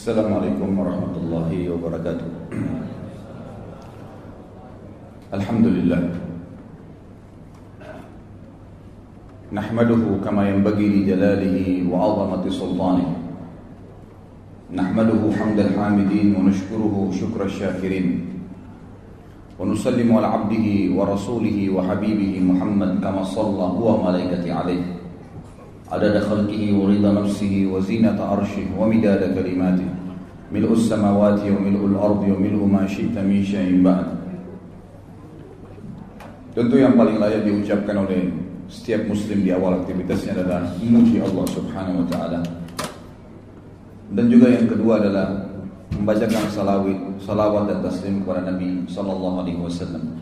Assalamualaikum warahmatullahi wabarakatuh. Alhamdulillah. Nahmaduhu kama yanbaghi li jalalihi wa 'azamati sultanihi. Nahmaduhu hamdal hamidin wa nashkuruhu shukra syakirin. Wa nusallimu ala 'abdihi wa rasulihi wa habibihi Muhammad kama shalla huwa malaikati alaihi. Adada khalqihi wa rida nafsihi wa zinata arshihi wa midada kalimatihi mil'us samawati wa mil'ul ardi wa mil'u ma syi'ta min syai'in ba'd. Tentu yang paling layak diucapkan oleh setiap muslim di awal aktivitasnya adalah memuji Allah Subhanahu wa taala. Dan juga yang kedua adalah membacakan salawat dan taslim kepada Nabi sallallahu alaihi wasallam.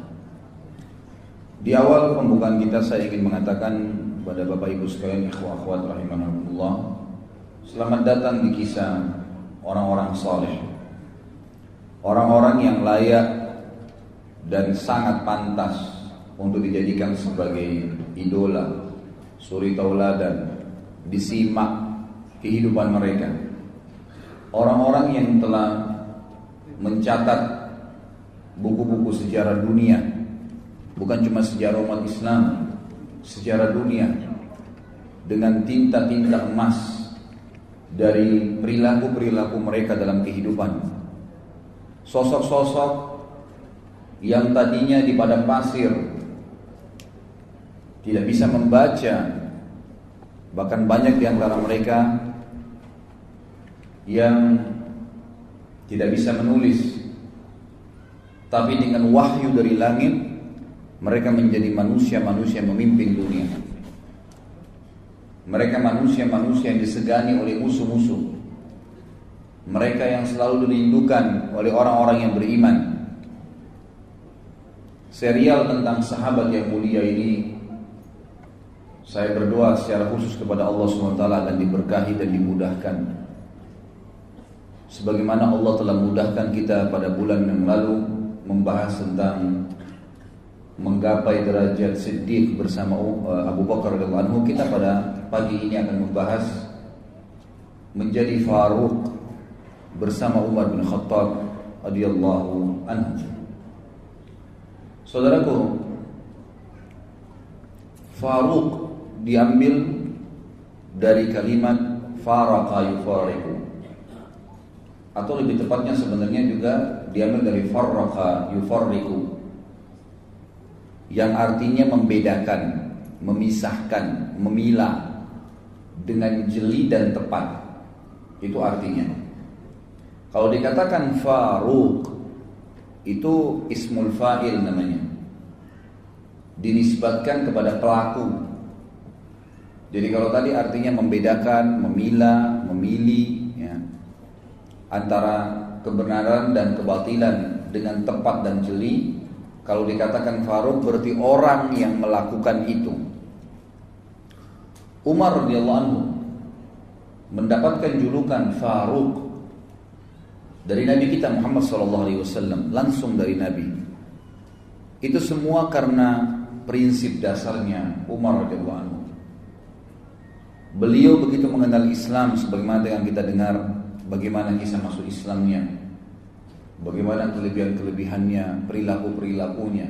Di awal pembukaan kita saya ingin mengatakan kepada Bapak Ibu sekalian, ikhwah akhwat rahimakumullah, selamat datang di kisah orang-orang saleh. Orang-orang yang layak dan sangat pantas untuk dijadikan sebagai idola, suri tauladan, disimak kehidupan mereka. Orang-orang yang telah mencatat buku-buku sejarah dunia, bukan cuma sejarah umat Islam, sejarah dunia, dengan tinta-tinta emas dari perilaku-perilaku mereka dalam kehidupan. Sosok-sosok yang tadinya di padang pasir tidak bisa membaca, bahkan banyak di antara mereka yang tidak bisa menulis, tapi dengan wahyu dari langit mereka menjadi manusia-manusia memimpin dunia. Mereka manusia-manusia yang disegani oleh musuh-musuh. Mereka yang selalu dirindukan oleh orang-orang yang beriman. Serial tentang sahabat yang mulia ini, saya berdoa secara khusus kepada Allah SWT akan diberkahi dan dimudahkan. Sebagaimana Allah telah mudahkan kita pada bulan yang lalu membahas tentang menggapai derajat Siddiq bersama Abu Bakar radhiyallahu anhu, kita pada pagi ini akan membahas menjadi Faruq bersama Umar bin Khattab radhiyallahu anhu. Saudaraku, Faruq diambil dari kalimat faraqa yufariqu, atau lebih tepatnya sebenarnya juga diambil dari farraqa yufarriqu, yang artinya membedakan, memisahkan, memilah dengan jeli dan tepat. Itu artinya. Kalau dikatakan Faruq, itu ismul fa'il namanya, dinisbatkan kepada pelaku. Jadi kalau tadi artinya membedakan, memilah, memilih ya, antara kebenaran dan kebatilan dengan tepat dan jeli. Kalau dikatakan Faruq berarti orang yang melakukan itu. Umar radhiyallahu anhu mendapatkan julukan Faruq dari Nabi kita Muhammad SAW, langsung dari Nabi. Itu semua karena prinsip dasarnya Umar radhiyallahu anhu. Beliau begitu mengenal Islam, sebagaimana yang kita dengar bagaimana kisah masuk Islamnya, bagaimana kelebihan-kelebihannya, perilaku-perilakunya,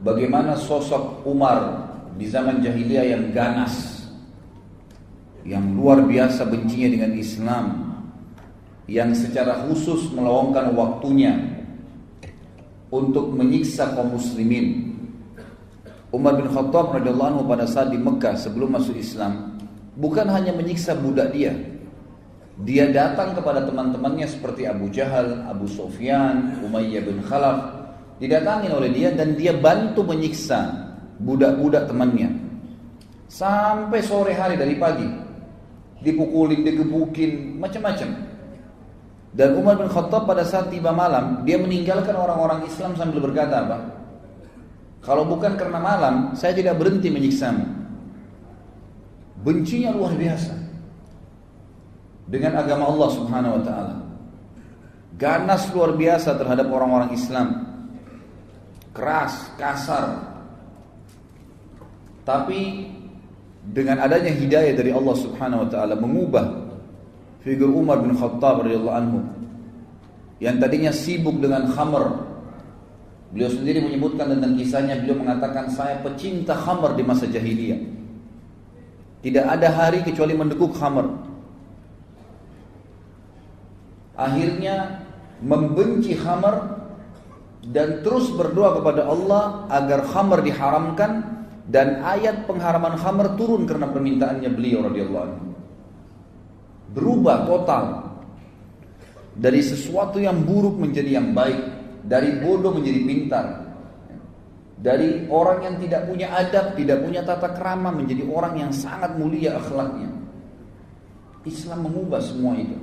bagaimana sosok Umar di zaman jahiliyah yang ganas, yang luar biasa bencinya dengan Islam, yang secara khusus meluangkan waktunya untuk menyiksa kaum muslimin. Umar bin Khattab radhiyallahu anhu pada saat di Mekah sebelum masuk Islam, bukan hanya menyiksa budak dia. Dia datang kepada teman-temannya seperti Abu Jahal, Abu Sufyan, Umayyah bin Khalaf, didatangi oleh dia dan dia bantu menyiksa budak-budak temannya sampai sore hari, dari pagi dipukulin, digebukin, macam-macam. Dan Umar bin Khattab pada saat tiba malam, dia meninggalkan orang-orang Islam sambil berkata apa? Kalau bukan karena malam, saya tidak berhenti menyiksamu. Bencinya luar biasa dengan agama Allah Subhanahu wa taala. Ganas luar biasa terhadap orang-orang Islam. Keras, kasar. Tapi dengan adanya hidayah dari Allah Subhanahu wa taala mengubah figur Umar bin Khattab radhiyallahu anhu yang tadinya sibuk dengan khamr. Beliau sendiri menyebutkan tentang kisahnya, beliau mengatakan, saya pecinta khamr di masa jahiliyah. Tidak ada hari kecuali mendekuk khamr. Akhirnya membenci khamr dan terus berdoa kepada Allah agar khamr diharamkan, dan ayat pengharaman khamr turun karena permintaannya beliau radhiyallahu anhu. Berubah total dari sesuatu yang buruk menjadi yang baik, dari bodoh menjadi pintar, dari orang yang tidak punya adab, tidak punya tata krama menjadi orang yang sangat mulia akhlaknya. Islam mengubah semua itu.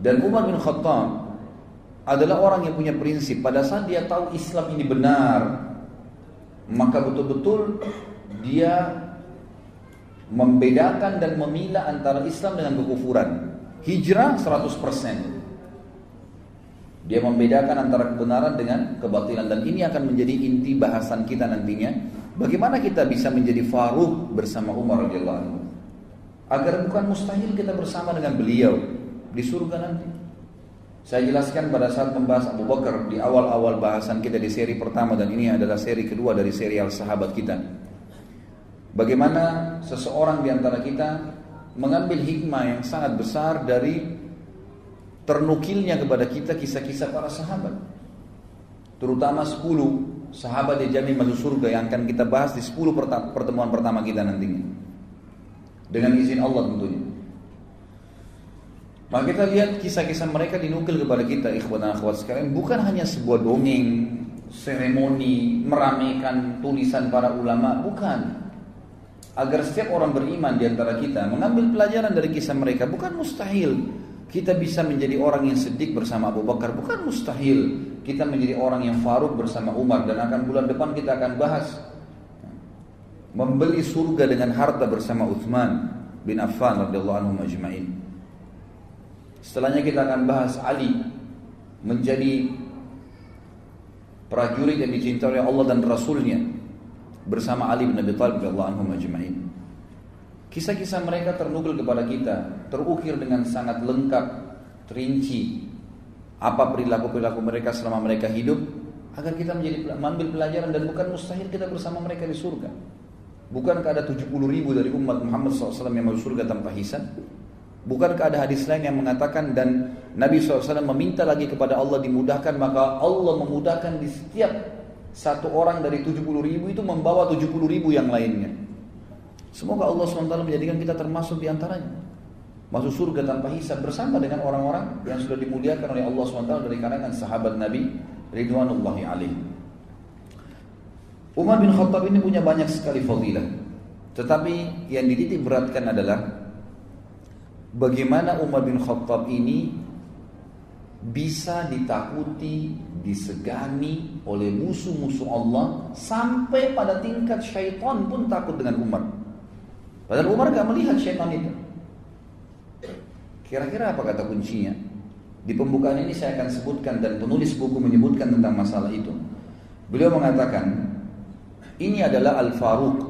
Dan Umar bin Khattab adalah orang yang punya prinsip. Pada saat dia tahu Islam ini benar, maka betul-betul dia membedakan dan memilah antara Islam dengan kekufuran. Hijrah 100%. Dia membedakan antara kebenaran dengan kebatilan, dan ini akan menjadi inti bahasan kita nantinya. Bagaimana kita bisa menjadi Faruq bersama Umar radhiyallahu anhu, agar bukan mustahil kita bersama dengan beliau di surga nanti. Saya jelaskan pada saat membahas Abu Bakar di awal-awal bahasan kita di seri pertama, dan ini adalah seri kedua dari serial sahabat kita. Bagaimana seseorang di antara kita mengambil hikmah yang sangat besar dari ternukilnya kepada kita kisah-kisah para sahabat, terutama 10 sahabat yang jamin masuk surga yang akan kita bahas di 10 pertemuan pertama kita nantinya, dengan izin Allah tentunya. Maka kita lihat kisah-kisah mereka dinukil kepada kita, ikhwan dan akhwat sekalian, bukan hanya sebuah dongeng, seremoni, meramaikan tulisan para ulama, bukan. Agar setiap orang beriman di antara kita mengambil pelajaran dari kisah mereka. Bukan mustahil kita bisa menjadi orang yang siddiq bersama Abu Bakar, bukan mustahil kita menjadi orang yang Faruq bersama Umar, dan akan bulan depan kita akan bahas membeli surga dengan harta bersama Utsman bin Affan radhiyallahu anhu majma'in. Setelahnya kita akan bahas Ali menjadi prajurit yang dicintai oleh Allah dan Rasulnya bersama Ali bin Abi Thalib radhiyallahu anhu majma'in. Kisah-kisah mereka ternukil kepada kita, terukir dengan sangat lengkap, terinci apa perilaku-perilaku mereka selama mereka hidup, agar kita mengambil pelajaran, dan bukan mustahil kita bersama mereka di surga. Bukankah ada 70.000 dari umat Muhammad SAW yang masuk surga tanpa hisab? Bukankah ada hadis lain yang mengatakan, dan Nabi SAW meminta lagi kepada Allah dimudahkan, maka Allah memudahkan di setiap satu orang dari 70.000 itu membawa 70.000 yang lainnya. Semoga Allah SWT menjadikan kita termasuk di antaranya, masuk surga tanpa hisab bersama dengan orang-orang yang sudah dimuliakan oleh Allah SWT dari kalangan sahabat Nabi ridwanullahi alaihi. Umar bin Khattab ini punya banyak sekali fadilah, tetapi yang dititik beratkan adalah bagaimana Umar bin Khattab ini bisa ditakuti, disegani oleh musuh-musuh Allah, sampai pada tingkat syaitan pun takut dengan Umar. Padahal Umar gak melihat syaitan itu. Kira-kira apa kata kuncinya? Di pembukaan ini saya akan sebutkan, dan penulis buku menyebutkan tentang masalah itu. Beliau mengatakan, ini adalah Al-Faruq.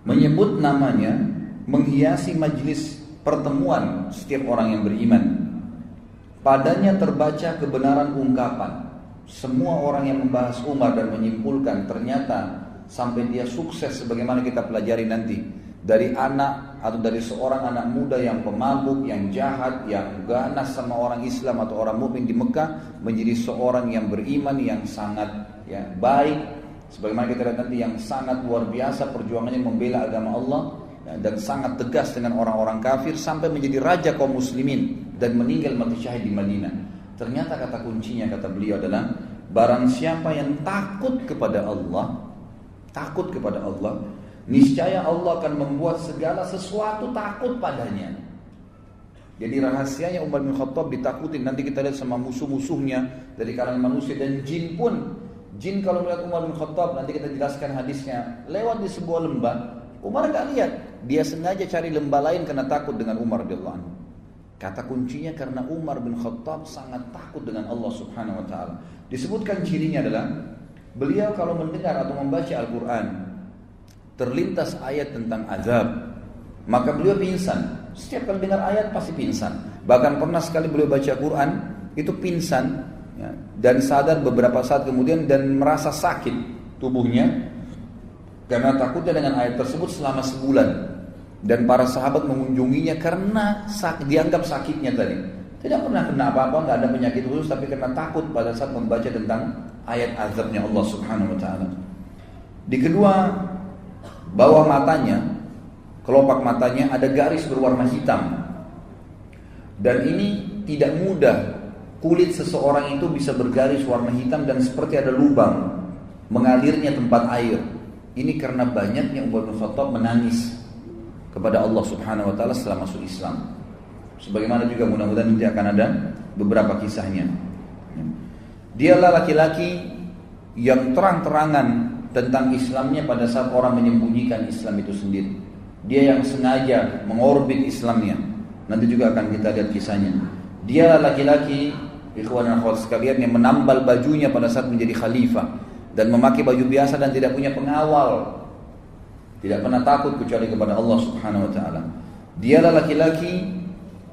Menyebut namanya menghiasi majlis pertemuan setiap orang yang beriman. Padanya terbaca kebenaran ungkapan. Semua orang yang membahas Umar dan menyimpulkan, ternyata sampai dia sukses sebagaimana kita pelajari nanti, dari anak atau dari seorang anak muda yang pemabuk, yang jahat, yang ganas sama orang Islam atau orang mukmin di Mekah, menjadi seorang yang beriman, yang sangat baik, sebagaimana kita lihat nanti, yang sangat luar biasa perjuangannya membela agama Allah, dan sangat tegas dengan orang-orang kafir, sampai menjadi raja kaum muslimin dan meninggal mati syahid di Madinah. Ternyata kata kuncinya, kata beliau adalah, barang siapa yang takut kepada Allah, niscaya Allah akan membuat segala sesuatu takut padanya. Jadi rahasianya Umar bin Khattab ditakutin. Nanti kita lihat sama musuh-musuhnya dari kalangan manusia dan jin pun. Jin kalau melihat Umar bin Khattab, nanti kita jelaskan hadisnya, lewat di sebuah lembah, Umar gak lihat, dia sengaja cari lembah lain karena takut dengan Umar radhiyallahu anhu. Kata kuncinya karena Umar bin Khattab sangat takut dengan Allah Subhanahu wa taala. Disebutkan cirinya adalah beliau kalau mendengar atau membaca Al-Quran terlintas ayat tentang azab, maka beliau pingsan. Setiap kali dengar ayat pasti pingsan. Bahkan pernah sekali beliau baca Quran itu pingsan, ya, dan sadar beberapa saat kemudian dan merasa sakit tubuhnya karena takutnya dengan ayat tersebut selama sebulan. Dan para sahabat mengunjunginya karena dianggap sakitnya tadi. Tidak pernah kena apa-apa, nggak ada penyakit khusus, tapi karena takut pada saat membaca tentang ayat azabnya Allah Subhanahu Wa Taala. Di kedua bawah matanya, kelopak matanya ada garis berwarna hitam. Dan ini tidak mudah kulit seseorang itu bisa bergaris warna hitam dan seperti ada lubang mengalirnya tempat air. Ini karena banyaknya Umar bin Khattab menangis kepada Allah Subhanahu Wa Taala setelah masuk Islam. Sebagaimana juga mudah-mudahan nanti akan ada beberapa kisahnya. Dialah laki-laki yang terang-terangan tentang Islamnya pada saat orang menyembunyikan Islam itu sendiri. Dia yang sengaja mengorbit Islamnya. Nanti juga akan kita lihat kisahnya. Dia laki-laki, ikhwan dan akhwat sekalian, yang menambal bajunya pada saat menjadi khalifah dan memakai baju biasa dan tidak punya pengawal. Tidak pernah takut kecuali kepada Allah Subhanahu Wa Taala. Dialah laki-laki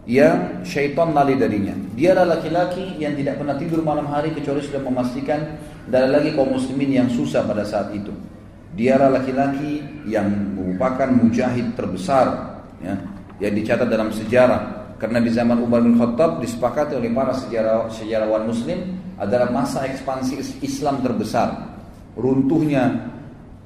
yang syaitan lari darinya. Dialah laki-laki yang tidak pernah tidur malam hari kecuali sudah memastikan tidak ada lagi kaum muslimin yang susah pada saat itu. Dialah laki-laki yang merupakan mujahid terbesar, ya, yang dicatat dalam sejarah. Karena di zaman Umar bin Khattab disepakati oleh para sejarawan muslim adalah masa ekspansi Islam terbesar. Runtuhnya,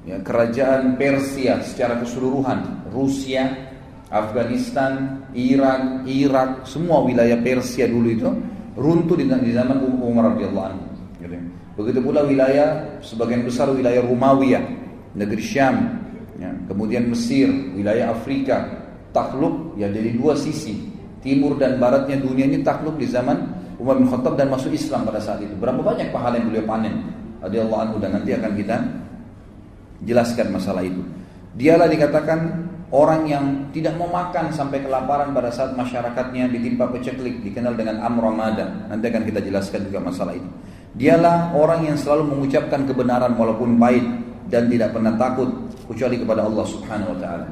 ya, kerajaan Persia secara keseluruhan, Rusia, Afghanistan, Iran, Irak, semua wilayah Persia dulu itu runtuh di zaman Umar radhiyallahu anhu. Begitu pula wilayah, sebagian besar wilayah Romawiya, negeri Syam, ya, kemudian Mesir, wilayah Afrika, takluk ya dari dua sisi, timur dan baratnya dunia ini takluk di zaman Umar bin Khattab dan masuk Islam pada saat itu. Berapa banyak pahala yang beliau panen radhiyallahu anhu, dan nanti akan kita jelaskan masalah itu. Dialah dikatakan orang yang tidak mau makan sampai kelaparan pada saat masyarakatnya ditimpa paceklik, dikenal dengan Amramada. Nanti akan kita jelaskan juga masalah itu. Dialah orang yang selalu mengucapkan kebenaran walaupun pahit dan tidak pernah takut kecuali kepada Allah Subhanahu Wa Taala.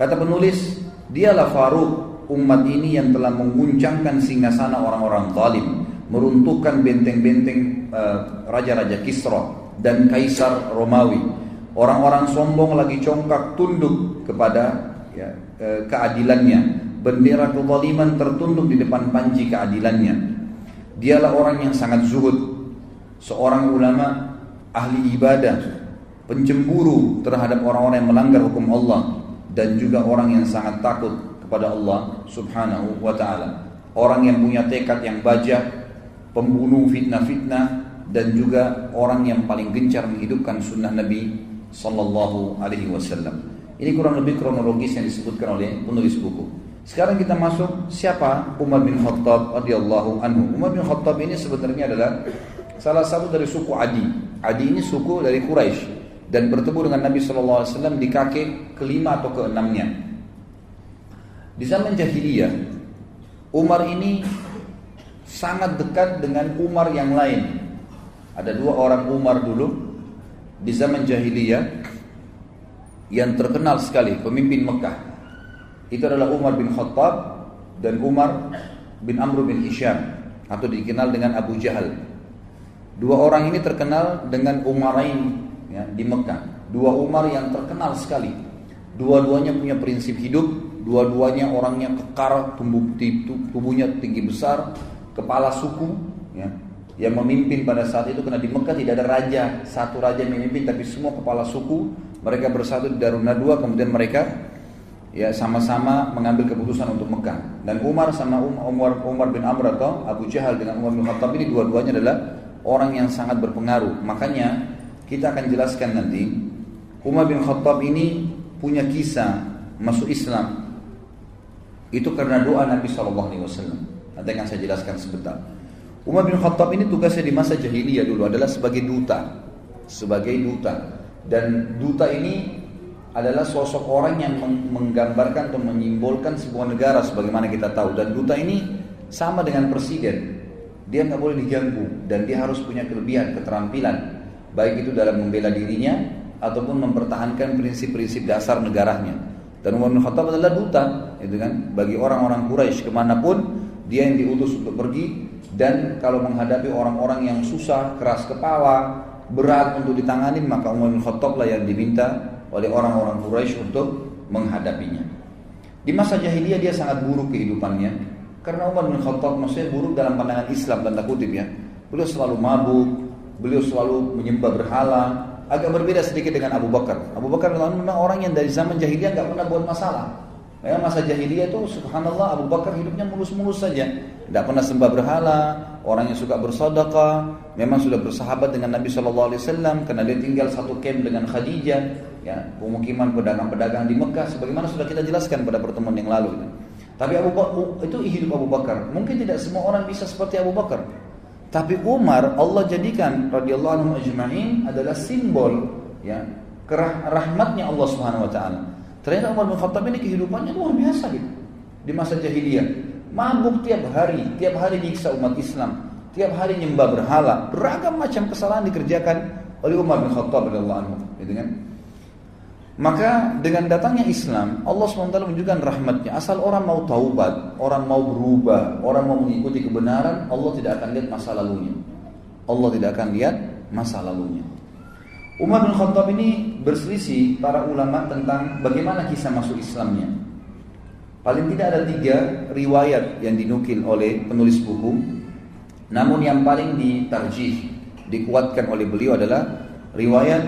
Kata penulis, dialah Faruq umat ini yang telah mengguncangkan singgasana orang-orang zalim, meruntuhkan benteng-benteng raja-raja Kisra dan Kaisar Romawi. Orang-orang sombong lagi congkak tunduk kepada, ya, keadilannya. Bendera kezaliman tertunduk di depan panji keadilannya. Dialah orang yang sangat zuhud, seorang ulama, ahli ibadah, pencemburu terhadap orang-orang yang melanggar hukum Allah, dan juga orang yang sangat takut kepada Allah Subhanahu Wa Taala. Orang yang punya tekad yang bajak, pembunuh fitnah-fitnah, dan juga orang yang paling gencar menghidupkan sunnah Nabi Sallallahu Alaihi Wasallam. Ini kurang lebih kronologis yang disebutkan oleh penulis buku. Sekarang kita masuk, siapa Umar bin Khattab radhiyallahu anhu. Umar bin Khattab ini sebenarnya adalah salah satu dari suku Adi. Adi ini suku dari Quraisy dan bertemu dengan Nabi Sallallahu Alaihi Wasallam di kakek kelima atau keenamnya. Di zaman jahiliyah, Umar ini sangat dekat dengan Umar yang lain. Ada dua orang Umar dulu di zaman jahiliyah yang terkenal sekali, pemimpin Mekah. Itu adalah Umar bin Khattab dan Umar bin Amr bin Hisham, atau dikenal dengan Abu Jahal. Dua orang ini terkenal dengan Umarain, ya, di Mekah. Dua Umar yang terkenal sekali. Dua-duanya punya prinsip hidup, dua-duanya orangnya kekar, tubuhnya tinggi besar, kepala suku, ya, yang memimpin pada saat itu. Karena di Mekah tidak ada raja, satu raja yang memimpin, tapi semua kepala suku. Mereka bersatu di Darun Nadwa, kemudian mereka, ya, sama-sama mengambil keputusan untuk Mekah. Dan Umar sama Umar bin Amr atau Abu Jahal dengan Umar bin Khattab ini dua-duanya adalah orang yang sangat berpengaruh. Makanya kita akan jelaskan nanti, Umar bin Khattab ini punya kisah masuk Islam itu karena doa Nabi SAW. Nanti akan saya jelaskan sebentar. Umar bin Khattab ini tugasnya di masa jahiliyah dulu adalah sebagai duta. Dan duta ini adalah sosok orang yang menggambarkan atau menyimbolkan sebuah negara sebagaimana kita tahu. Dan duta ini sama dengan presiden. Dia nggak boleh diganggu dan dia harus punya kelebihan, keterampilan, baik itu dalam membela dirinya ataupun mempertahankan prinsip-prinsip dasar negaranya. Dan Umar bin Khattab adalah duta, gitu kan, bagi orang-orang Quraisy kemanapun dia yang diutus untuk pergi. Dan kalau menghadapi orang-orang yang susah, keras kepala, berat untuk ditangani, maka Umar bin Khattab lah yang diminta oleh orang-orang Quraisy untuk menghadapinya. Di masa jahiliyah dia sangat buruk kehidupannya, karena Umar bin Khattab maksudnya buruk dalam pandangan Islam tanda kutip ya. Beliau selalu mabuk, beliau selalu menyembah berhala. Agak berbeda sedikit dengan Abu Bakar. Abu Bakar memang orang yang dari zaman jahiliyah nggak pernah buat masalah. Memang masa jahiliyah itu subhanallah Abu Bakar hidupnya mulus-mulus saja, tidak pernah sembah berhala, orang yang suka bersedekah, memang sudah bersahabat dengan Nabi SAW karena dia tinggal satu camp dengan Khadijah, ya, pemukiman pedagang-pedagang di Mekah, sebagaimana sudah kita jelaskan pada pertemuan yang lalu. Tapi Abu Bakar itu hidup Abu Bakar. Mungkin tidak semua orang bisa seperti Abu Bakar. Tapi Umar Allah jadikan radhiyallahu anhu ajma'in adalah simbol ya rahmatnya Allah Subhanahu wa taala. Ternyata Umar bin Khattab ini kehidupannya luar biasa gitu. Di masa jahiliyah, mabuk tiap hari nyiksa umat Islam, tiap hari nyembah berhala, beragam macam kesalahan dikerjakan oleh Umar bin Khattab radhiyallahu anhu, gitu kan? Maka dengan datangnya Islam, Allah SWT menunjukkan rahmatnya. Asal orang mau taubat, orang mau berubah, orang mau mengikuti kebenaran, Allah tidak akan lihat masa lalunya. Allah tidak akan lihat masa lalunya. Umar bin Khattab ini berselisih para ulama tentang bagaimana kisah masuk Islamnya. Paling tidak ada 3 riwayat yang dinukil oleh penulis buku. Namun yang paling ditarjih, dikuatkan oleh beliau adalah riwayat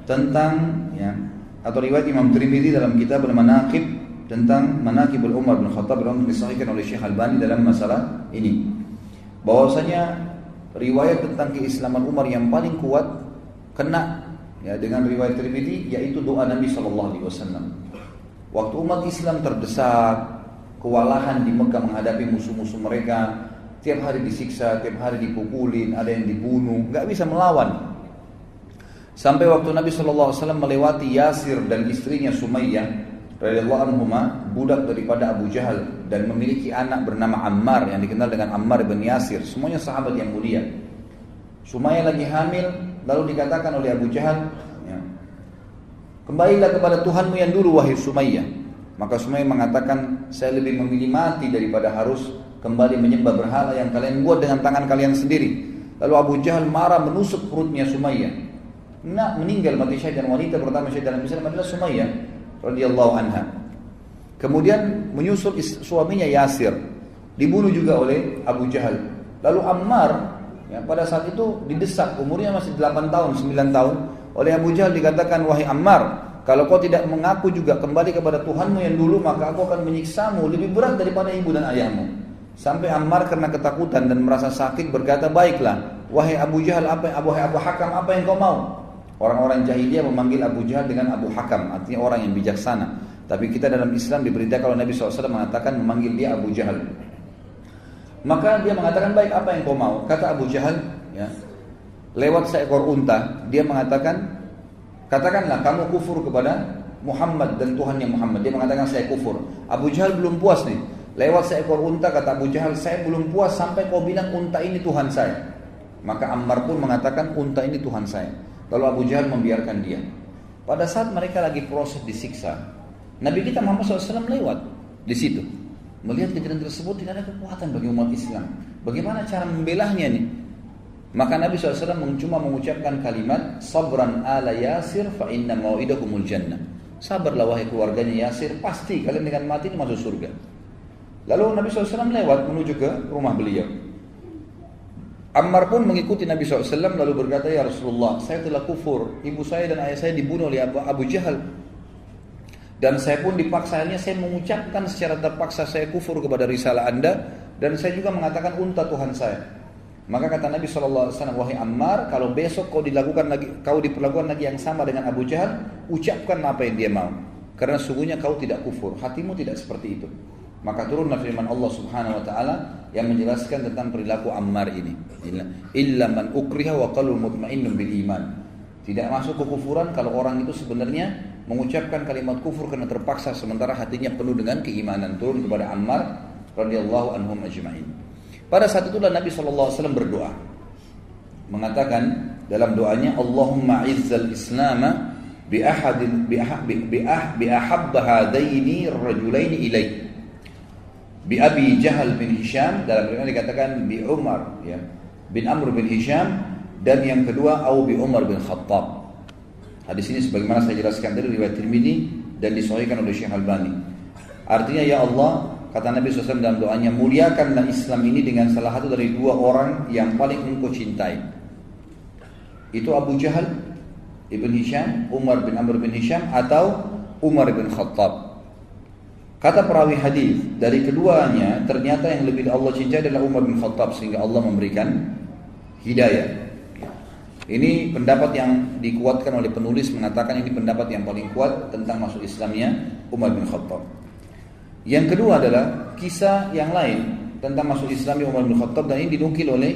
tentang ya, atau riwayat Imam Tirmidzi dalam kitab Al-Manaqib tentang Manaqibul Umar bin Khattab yang disahihkan oleh Syekh Albani dalam masalah ini. Bahwasanya riwayat tentang keislaman Umar yang paling kuat kena ya dengan riwayat Tirmidzi, yaitu doa Nabi SAW. Waktu umat Islam terdesak, kewalahan di Mekah menghadapi musuh-musuh mereka, tiap hari disiksa, tiap hari dipukulin, ada yang dibunuh, nggak bisa melawan. Sampai waktu Nabi SAW melewati Yasir dan istrinya Sumayyah radhiyallahu anhuma, budak daripada Abu Jahal, dan memiliki anak bernama Ammar yang dikenal dengan Ammar bin Yasir, semuanya sahabat yang mulia. Sumayyah lagi hamil, lalu dikatakan oleh Abu Jahal, ya, kembalilah kepada Tuhanmu yang dulu wahai Sumayyah. Maka Sumayyah mengatakan, saya lebih memilih mati daripada harus kembali menyembah berhala yang kalian buat dengan tangan kalian sendiri. Lalu Abu Jahal marah menusuk perutnya Sumayyah. Meninggal mati syahid, dan wanita pertama syahid dalam Islam adalah Sumayyah radhiyallahu anha. Kemudian menyusul suaminya Yasir, dibunuh juga oleh Abu Jahal. Lalu Ammar ya, pada saat itu didesak, umurnya masih 8 tahun, 9 tahun, oleh Abu Jahal dikatakan, wahai Ammar, kalau kau tidak mengaku juga kembali kepada Tuhanmu yang dulu, maka aku akan menyiksamu lebih berat daripada ibu dan ayahmu. Sampai Ammar karena ketakutan dan merasa sakit berkata, baiklah, wahai Abu Jahal, wahai Abu Hakam, apa yang kau mau? Orang-orang jahiliyah memanggil Abu Jahal dengan Abu Hakam, artinya orang yang bijaksana. Tapi kita dalam Islam diberitakan kalau Nabi SAW mengatakan memanggil dia Abu Jahal. Maka dia mengatakan, baik, apa yang kau mau? Kata Abu Jahal, ya, lewat seekor unta, dia mengatakan, katakanlah kamu kufur kepada Muhammad dan Tuhannya Muhammad. Dia mengatakan, saya kufur. Abu Jahal belum puas nih. Lewat seekor unta, kata Abu Jahal, saya belum puas sampai kau bilang unta ini Tuhan saya. Maka Ammar pun mengatakan, unta ini Tuhan saya. Lalu Abu Jahal membiarkan dia. Pada saat mereka lagi proses disiksa, Nabi kita Muhammad SAW lewat di situ. Melihat kejadian tersebut, tidak ada kekuatan bagi umat Islam. Bagaimana cara membelahnya nih? Maka Nabi SAW cuma mengucapkan kalimat, sabran ala Yasir fa inna mau'idakumul jannah. Sabarlah wahai keluarganya Yasir, pasti kalian dengan mati ini masuk surga. Lalu Nabi SAW lewat menuju ke rumah beliau. Ammar pun mengikuti Nabi SAW lalu berkata, ya Rasulullah, saya telah kufur, ibu saya dan ayah saya dibunuh oleh Abu Jahal, dan saya pun dipaksa, akhirnya saya mengucapkan secara terpaksa saya kufur kepada risalah anda, dan saya juga mengatakan unta Tuhan saya. Maka kata Nabi SAW, wahai Ammar, kalau besok kau diperlakukan lagi yang sama dengan Abu Jahal, ucapkan apa yang dia mau, karena sungguhnya kau tidak kufur, hatimu tidak seperti itu. Maka turunlah firman Allah Subhanahu wa taala yang menjelaskan tentang perilaku Ammar ini. Illa man ukriha wa qalbu mutmainnun bil iman. Tidak masuk kekufuran kalau orang itu sebenarnya mengucapkan kalimat kufur karena terpaksa sementara hatinya penuh dengan keimanan. Turun kepada Ammar radhiyallahu anhum ajma'in. Pada saat itulah Nabi SAW berdoa, mengatakan dalam doanya, Allahumma izzal islama bi ahabba hadaini rajulaini ilai. Bi Abi Jahal bin Hisham, dalam riwayat dikatakan bi Umar ya, bin Amr bin Hisham, dan yang kedua au bi Umar bin Khattab. Hadis ini sebagaimana saya jelaskan dari riwayat Tirmidzi dan disahihkan oleh Syekh Albani. Artinya, ya Allah, kata Nabi SAW dalam doanya, muliakanlah Islam ini dengan salah satu dari dua orang yang paling engkau cintai. Itu Abu Jahal ibn Hisham, Umar bin Amr bin Hisham, atau Umar bin Khattab. Kata perawi hadis, dari keduanya ternyata yang lebih Allah cintai adalah Umar bin Khattab, sehingga Allah memberikan hidayah. Ini pendapat yang dikuatkan oleh penulis, mengatakan ini pendapat yang paling kuat tentang masuk Islamnya Umar bin Khattab. Yang kedua adalah kisah yang lain tentang masuk Islamnya Umar bin Khattab, dan ini dinukil oleh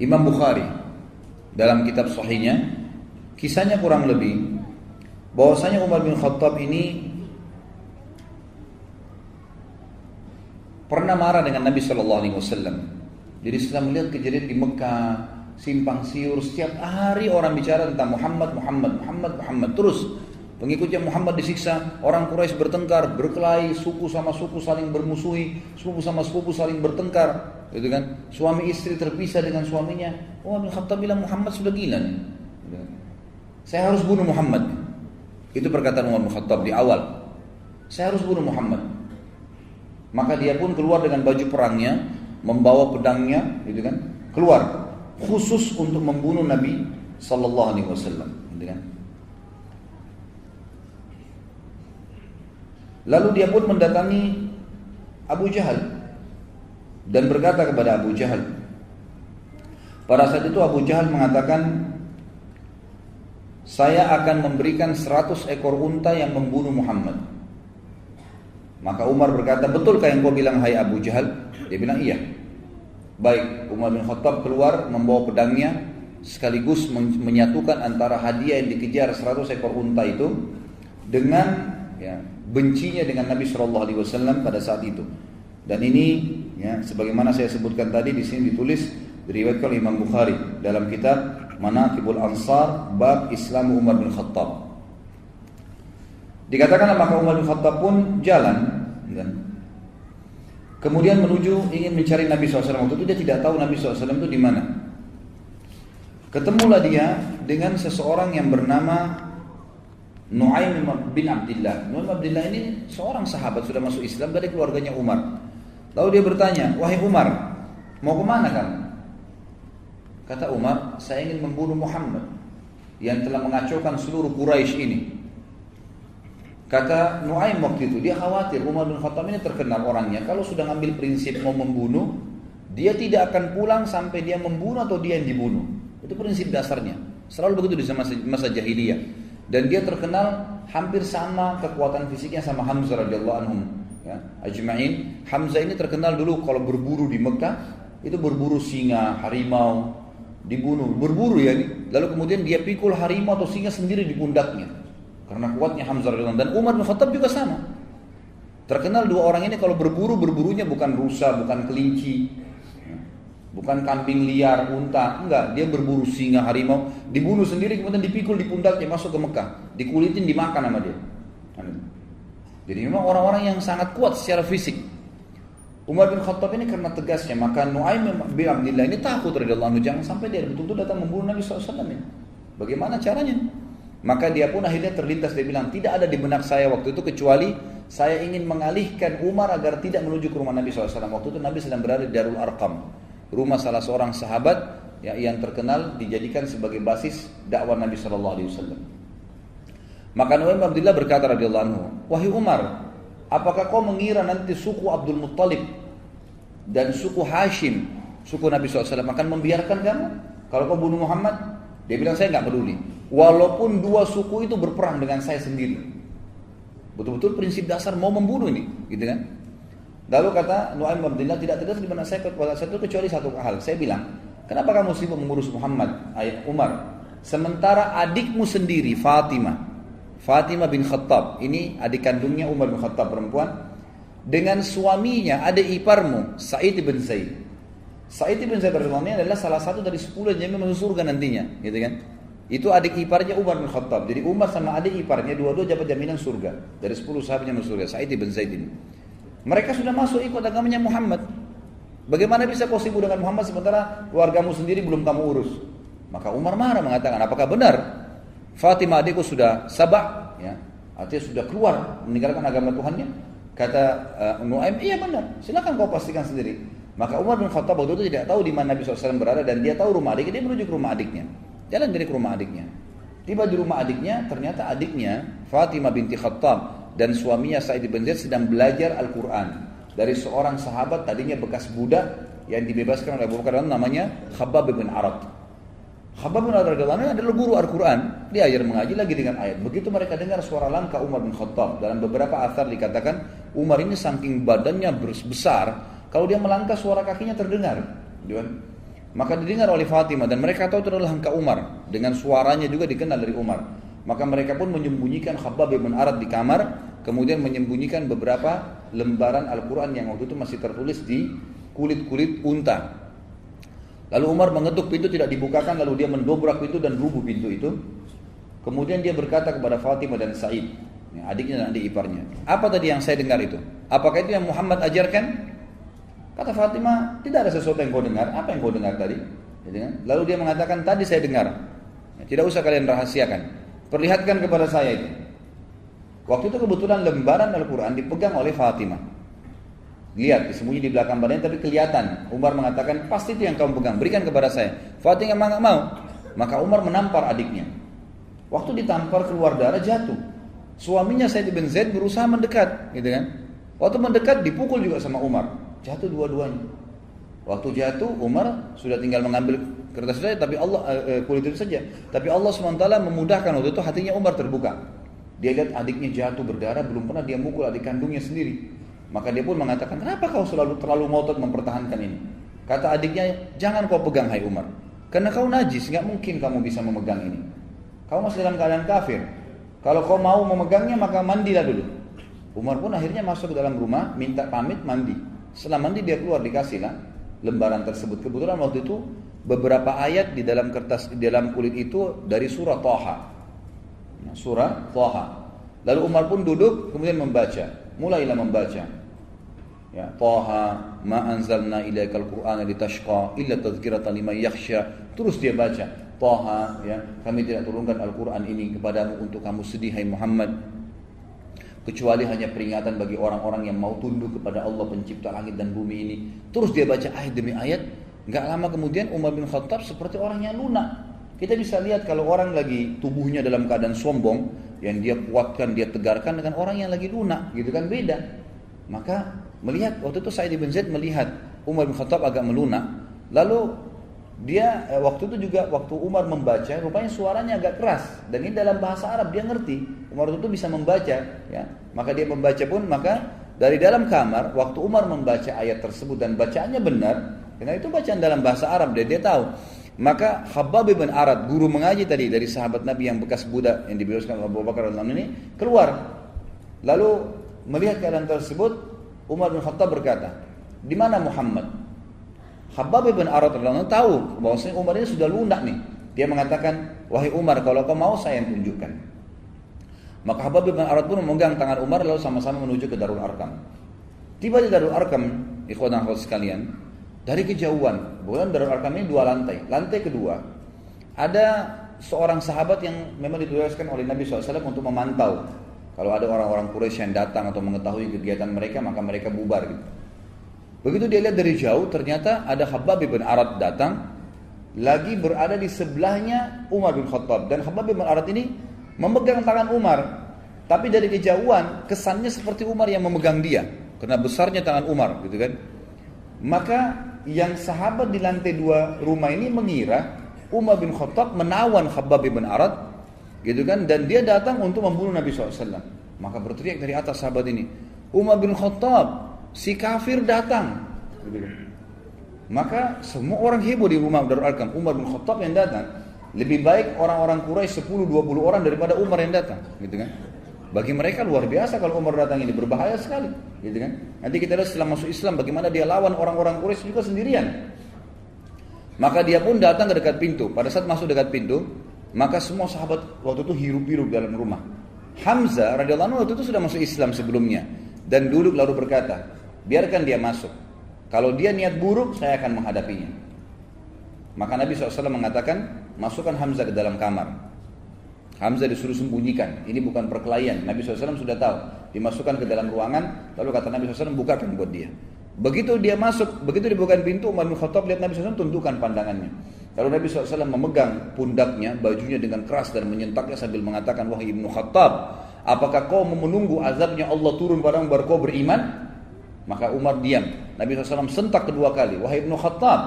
Imam Bukhari dalam kitab Sahihnya. Kisahnya kurang lebih bahwasanya Umar bin Khattab ini pernah marah dengan Nabi SAW. Jadi setelah melihat kejadian di Mekah, simpang siur, setiap hari orang bicara tentang Muhammad, terus pengikutnya Muhammad disiksa, orang Quraisy bertengkar, berkelahi, suku sama suku saling bermusuhi, sepupu sama sepupu saling bertengkar, gitu kan? Suami istri terpisah dengan suaminya. Umar bin Khattab bilang, Muhammad sudah gila nih. Saya harus bunuh Muhammad. Itu perkataan Umar bin Khattab di awal. Saya harus bunuh Muhammad. Maka dia pun keluar dengan baju perangnya, membawa pedangnya, gitu kan? Keluar khusus untuk membunuh Nabi sallallahu alaihi wasallam, gitu kan? Lalu dia pun mendatangi Abu Jahal dan berkata kepada Abu Jahal. Pada saat itu Abu Jahal mengatakan, saya akan memberikan 100 ekor unta yang membunuh Muhammad. Maka Umar berkata, betulkah yang kau bilang hai Abu Jahal? Dia bilang iya. Baik, Umar bin Khattab keluar membawa pedangnya, sekaligus menyatukan antara hadiah yang dikejar 100 ekor unta itu dengan bencinya dengan Nabi SAW pada saat itu. Dan ini sebagaimana saya sebutkan tadi, di sini ditulis diriwayatkan oleh Imam Bukhari dalam kitab Manaqibul Ansar bab Islam Umar bin Khattab. Dikatakanlah maka Umar bin Khattab pun jalan kemudian menuju ingin mencari Nabi SAW. Waktu itu dia tidak tahu Nabi SAW itu di mana. Ketemulah dia dengan seseorang yang bernama Nu'aim bin Abdillah. Nu'aim bin Abdillah ini seorang sahabat, sudah masuk Islam dari keluarganya Umar. Lalu dia bertanya, wahai Umar, mau kemana kamu? Kata Umar, saya ingin membunuh Muhammad yang telah mengacaukan seluruh Quraisy ini. Kata Nu'aim waktu itu, dia khawatir Umar bin Khattab ini terkenal orangnya, kalau sudah ngambil prinsip mau membunuh, dia tidak akan pulang sampai dia membunuh atau dia yang dibunuh. Itu prinsip dasarnya. Selalu begitu di masa jahiliyah. Dan dia terkenal hampir sama kekuatan fisiknya sama Hamzah radhiyallahu anhum. Ajma'in. Hamzah ini terkenal dulu kalau berburu di Mekah, itu berburu singa, harimau, dibunuh, berburu ya. Lalu kemudian dia pikul harimau atau singa sendiri di pundaknya. Karena kuatnya Hamzah radhiyallahu anhu. Dan Umar bin Khattab juga sama. Terkenal dua orang ini kalau berburunya bukan rusa, bukan kelinci, bukan kambing liar, unta, enggak, dia berburu singa, harimau, dibunuh sendiri kemudian dipikul di pundaknya masuk ke Mekah, dikulitin dimakan sama dia. Jadi memang orang-orang yang sangat kuat secara fisik. Umar bin Khattab ini karena tegasnya, maka Nu'aim bin Abdillah ini takut radhiyallahu anhu, jangan sampai dia betul-betul datang membunuh Nabi SAW ini. Bagaimana caranya? Maka dia pun akhirnya terlintas, dia bilang, tidak ada di benak saya waktu itu kecuali saya ingin mengalihkan Umar agar tidak menuju ke rumah Nabi SAW. Waktu itu Nabi sedang berada di Darul Arqam, rumah salah seorang sahabat yang terkenal, dijadikan sebagai basis dakwah Nabi SAW. Maka Nu'aim bin Abdillah berkata radhiyallahu anhu, wahai Umar, apakah kau mengira nanti suku Abdul Muttalib dan suku Hashim, suku Nabi SAW akan membiarkan kamu kalau kau bunuh Muhammad? Dia bilang, saya nggak peduli, walaupun dua suku itu berperang dengan saya sendiri. Betul-betul prinsip dasar mau membunuh ini, gitu kan? Lalu kata Nu'aim bin Abdillah, tidak terdapat di mana saya itu kecuali satu hal. Saya bilang, kenapa kamu sibuk mengurus Muhammad, ayah Umar, sementara adikmu sendiri Fatimah bin Khattab, ini adik kandungnya Umar bin Khattab perempuan, dengan suaminya adik iparmu Sa'id bin Zaid. Sa'id bin Zaid radhiyallahu anhu adalah salah satu dari 10 yang masuk surga nantinya, gitu kan? Itu adik iparnya Umar bin Khattab. Jadi Umar sama adik iparnya dua-dua dapat jaminan surga. Dari 10 sahabatnya masuk surga, Sa'id bin Zaid ini. Mereka sudah masuk ikut agamanya Muhammad. Bagaimana bisa kau sibuk dengan Muhammad sementara keluargamu sendiri belum kamu urus? Maka Umar marah mengatakan, apakah benar Fatimah adikku sudah sabah, ya, artinya sudah keluar meninggalkan agama Tuhannya? Kata Nuaim, iya benar, silakan kau pastikan sendiri. Maka Umar bin Khattab waktu itu tidak tahu di mana Nabi SAW berada dan dia tahu rumah adiknya, dia menuju ke rumah adiknya. Jalan dari ke rumah adiknya. Tiba di rumah adiknya, ternyata adiknya Fatimah binti Khattab dan suaminya Sa'id bin Zaid sedang belajar Al-Quran dari seorang sahabat tadinya bekas budak yang dibebaskan oleh Abu Bakar, namanya Khabbab bin Arad. Khabbab bin Arad adalah guru Al-Quran, dia ajar mengaji lagi dengan ayat. Begitu mereka dengar suara langkah Umar bin Khattab, dalam beberapa athar dikatakan Umar ini saking badannya besar, kalau dia melangkah suara kakinya terdengar, gitu kan? Maka didengar oleh Fatimah dan mereka tahu itu adalah langkah Umar, dengan suaranya juga dikenal dari Umar. Maka mereka pun menyembunyikan Khabbab bin Arad di kamar, kemudian menyembunyikan beberapa lembaran Al-Quran yang waktu itu masih tertulis di kulit-kulit unta. Lalu Umar mengetuk pintu, tidak dibukakan, lalu dia mendobrak pintu dan rubuh pintu itu. Kemudian dia berkata kepada Fatimah dan Sa'id, adiknya dan adik iparnya, apa tadi yang saya dengar itu? Apakah itu yang Muhammad ajarkan? Kata Fatimah, tidak ada sesuatu yang kau dengar. Apa yang kau dengar tadi? Lalu dia mengatakan, tadi saya dengar. Tidak usah kalian rahasiakan. Perlihatkan kepada saya itu. Waktu itu kebetulan lembaran Al-Quran dipegang oleh Fatimah. Lihat, disembunyi di belakang badannya tapi kelihatan. Umar mengatakan, pasti itu yang kamu pegang, berikan kepada saya. Fatimah nggak mau. Maka Umar menampar adiknya. Waktu ditampar keluar darah, jatuh. Suaminya Sa'id bin Zaid berusaha mendekat, gitu kan? Waktu mendekat dipukul juga sama Umar. Jatuh dua-duanya. Waktu jatuh Umar sudah tinggal mengambil kertas saja, tapi Allah kulit itu saja. Tapi Allah SWT memudahkan waktu itu hatinya Umar terbuka. Dia lihat adiknya jatuh berdarah, belum pernah dia mukul adik kandungnya sendiri. Maka dia pun mengatakan, kenapa kau terlalu ngotot mempertahankan ini? Kata adiknya, jangan kau pegang hai Umar, karena kau najis, nggak mungkin kamu bisa memegang ini. Kau masih dalam keadaan kafir. Kalau kau mau memegangnya maka mandilah dulu. Umar pun akhirnya masuk ke dalam rumah, minta pamit mandi. Setelah mandi dia keluar, dikasihlah lembaran tersebut. Kebetulan waktu itu beberapa ayat di dalam kertas, di dalam kulit itu dari surah Thaha. Surah Thaha. Lalu Umar pun duduk kemudian membaca. Mulailah membaca. Ya, Thaha ma anzalna ilaikal qur'ana litashqa illa tadhkiratan liman yakhsha. Terus dia baca. Thaha, ya, kami tidak turunkan Al-Quran ini kepadamu untuk kamu sedih hai Muhammad, kecuali hanya peringatan bagi orang-orang yang mau tunduk kepada Allah pencipta langit dan bumi ini. Terus dia baca ayat demi ayat. Gak lama kemudian Umar bin Khattab seperti orang yang lunak. Kita bisa lihat kalau orang lagi tubuhnya dalam keadaan sombong, yang dia kuatkan, dia tegarkan, dengan orang yang lagi lunak, gitu kan, beda. Maka melihat waktu itu Sa'id bin Zaid melihat Umar bin Khattab agak melunak. Lalu dia waktu itu juga waktu Umar membaca, rupanya suaranya agak keras dan ini dalam bahasa Arab, dia ngerti. Umar itu bisa membaca, ya. Maka dia membaca pun, maka dari dalam kamar waktu Umar membaca ayat tersebut dan bacaannya benar, karena itu bacaan dalam bahasa Arab, dia tahu. Maka Khabbab bin Arad, guru mengaji tadi dari sahabat Nabi yang bekas budak yang dibebaskan oleh Abu Bakar radhiyallahu anhu ini, keluar. Lalu melihat keadaan tersebut, Umar bin Khattab berkata, "Di mana Muhammad?" Khabbab bin Arad radhiyallahu anhu tahu bahwasanya Umar ini sudah lunak nih. Dia mengatakan, "Wahai Umar, kalau kau mau saya yang tunjukkan." Maka Khabbab bin Arad pun memegang tangan Umar lalu sama-sama menuju ke Darul Arqam. Tiba di Darul Arqam, ikhwan dan akhwat sekalian, dari kejauhan, bukan Darul Arqam ini 2 lantai. Lantai kedua, ada seorang sahabat yang memang ditugaskan oleh Nabi SAW untuk memantau. Kalau ada orang-orang Quraisy yang datang atau mengetahui kegiatan mereka, maka mereka bubar gitu. Begitu dia lihat dari jauh, ternyata ada Khabbab bin Arad datang, lagi berada di sebelahnya Umar bin Khattab. Dan Khabbab bin Arad ini memegang tangan Umar, tapi dari kejauhan kesannya seperti Umar yang memegang dia, karena besarnya tangan Umar, gitu kan. Maka yang sahabat di lantai 2 rumah ini mengira Umar bin Khattab menawan Khabbab bin Arad, gitu kan, dan dia datang untuk membunuh Nabi SAW. Maka berteriak dari atas sahabat ini, Umar bin Khattab, si kafir datang, gitu kan. Maka semua orang heboh di rumah Darul Arqam. Umar bin Khattab yang datang. Lebih baik orang-orang Quraisy 10-20 orang daripada Umar yang datang, gitu kan. Bagi mereka luar biasa kalau Umar datang, ini berbahaya sekali, gitu kan. Nanti kita lihat setelah masuk Islam bagaimana dia lawan orang-orang Quraisy juga sendirian. Maka dia pun datang ke dekat pintu. Pada saat masuk dekat pintu, Maka semua sahabat waktu itu hirup-hirup dalam rumah. Hamzah radhiyallahu anhu waktu itu sudah masuk Islam sebelumnya dan duduk lalu berkata, biarkan dia masuk. Kalau dia niat buruk, saya akan menghadapinya. Maka Nabi SAW mengatakan, masukkan Hamzah ke dalam kamar. Hamzah disuruh sembunyikan. Ini bukan perkelahian. Nabi SAW sudah tahu. Dimasukkan ke dalam ruangan. Lalu kata Nabi SAW, bukakan buat dia. Begitu dia masuk, begitu dibukakan pintu, Umar bin Khattab lihat Nabi SAW, tundukkan pandangannya. Lalu Nabi SAW memegang pundaknya, bajunya dengan keras dan menyentaknya sambil mengatakan, wahai Ibnu Khattab, apakah kau menunggu azabnya Allah turun padamu baru kau beriman? Maka Umar diam. Nabi SAW sentak kedua kali, wahai Ibnu Khattab,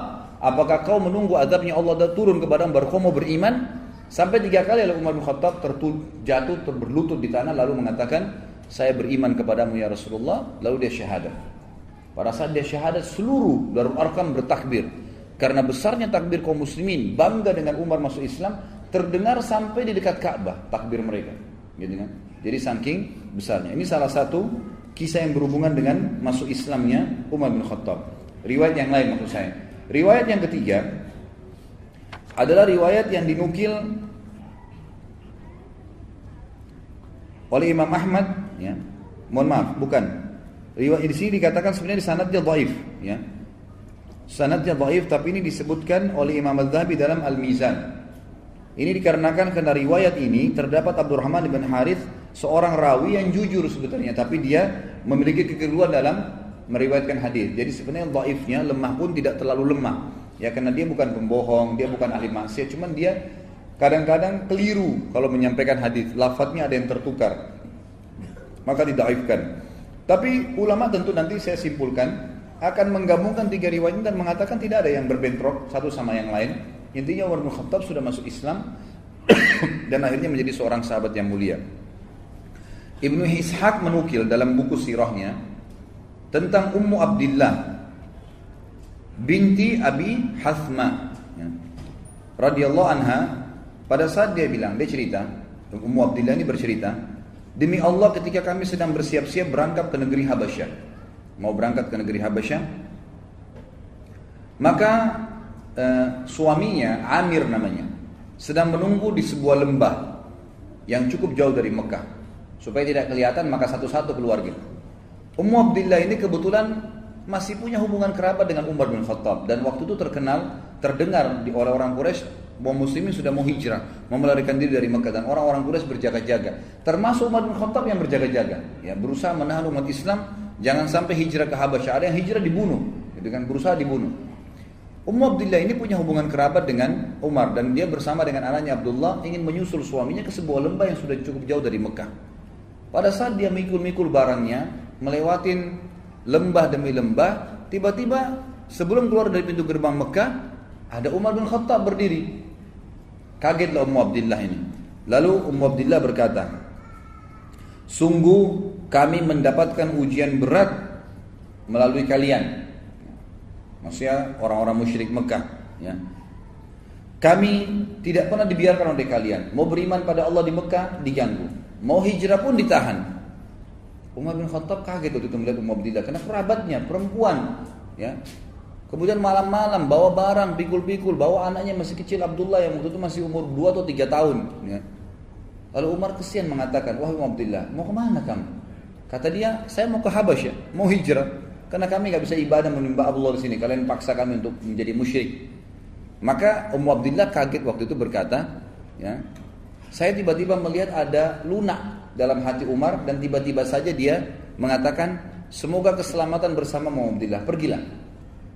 apakah kau menunggu azabnya Allah turun kepadamu baru kau mau beriman? Sampai 3 kali lalu Umar bin Khattab jatuh berlutut di tanah lalu mengatakan, saya beriman kepadamu ya Rasulullah. Lalu dia syahadat. Pada saat dia syahadat, seluruh Darul Arqam bertakbir. Karena besarnya takbir kaum muslimin, bangga dengan Umar masuk Islam, terdengar sampai di dekat Ka'bah takbir mereka. Gitu kan? Jadi saking besarnya. Ini salah satu kisah yang berhubungan dengan masuk Islamnya Umar bin Khattab. Riwayat yang lain maksud saya. Riwayat yang ketiga adalah riwayat yang dinukil oleh Imam Ahmad, ya. Mohon maaf, bukan. Riwayat di sini dikatakan sebenarnya di sanadnya dhaif, ya. Sanadnya dhaif, tapi ini disebutkan oleh Imam Az-Zahabi dalam Al-Mizan. Ini dikarenakan karena riwayat ini terdapat Abdurrahman bin Harith, seorang rawi yang jujur sebetulnya, tapi dia memiliki kekeliruan dalam meriwayatkan hadis. Jadi sebenarnya dhaifnya, lemah pun tidak terlalu lemah. Ya karena dia bukan pembohong, dia bukan ahli maksiat, cuman dia kadang-kadang keliru kalau menyampaikan hadis, lafadznya ada yang tertukar, maka didhaifkan. Tapi ulama tentu nanti saya simpulkan akan menggabungkan 3 riwayat ini dan mengatakan tidak ada yang berbentrok satu sama yang lain. Intinya Umar bin Khattab sudah masuk Islam dan akhirnya menjadi seorang sahabat yang mulia. Ibnu Ishaq menukil dalam buku sirahnya tentang Ummu Abdillah binti Abi Hathma, ya, radhiyallahu anha. Pada saat dia cerita, Ummu Abdillah ini bercerita, demi Allah ketika kami sedang bersiap-siap berangkat ke negeri Habasyah, mau berangkat ke negeri Habasyah, maka suaminya Amir namanya sedang menunggu di sebuah lembah yang cukup jauh dari Mekah supaya tidak kelihatan, maka satu-satu keluar gitu. Ummu Abdillah ini kebetulan masih punya hubungan kerabat dengan Umar bin Khattab dan waktu itu terdengar di orang-orang Quraisy bahwa muslimin sudah mau hijrah, mau melarikan diri dari Mekah, dan orang-orang Quraisy berjaga-jaga. Termasuk Umar bin Khattab yang berjaga-jaga, ya, berusaha menahan umat Islam jangan sampai hijrah ke Habasyah. Ada yang hijrah dibunuh, gitu kan, berusaha dibunuh. Ummu Abdillah ini punya hubungan kerabat dengan Umar dan dia bersama dengan anaknya Abdullah ingin menyusul suaminya ke sebuah lembah yang sudah cukup jauh dari Mekah. Pada saat dia mikul-mikul barangnya, melewatin lembah demi lembah, tiba-tiba sebelum keluar dari pintu gerbang Mekah, ada Umar bin Khattab berdiri. Kagetlah Ummu Abdillah ini. Lalu Ummu Abdillah berkata, sungguh kami mendapatkan ujian berat melalui kalian. Maksudnya orang-orang musyrik Mekah, ya. Kami tidak pernah dibiarkan oleh kalian. Mau beriman pada Allah di Mekah diganggu, mau hijrah pun ditahan. Umar bin Khattab kaget waktu itu melihat Ummu Abdillah karena kerabatnya perempuan, ya. Kemudian malam-malam bawa barang, pikul-pikul, bawa anaknya masih kecil Abdullah yang waktu itu masih umur 2 atau 3 tahun, ya. Lalu Umar kesian mengatakan, wahai Ummu Abdillah, mau kemana kamu? Kata dia, saya mau ke Habasyah, mau hijrah. Karena kami nggak bisa ibadah menyembah Allah di sini. Kalian paksa kami untuk menjadi musyrik. Maka Ummu Abdillah kaget waktu itu berkata, ya, saya tiba-tiba melihat ada lunak dalam hati Umar dan tiba-tiba saja dia mengatakan, semoga keselamatan bersama Ummu Abdillah. Pergilah.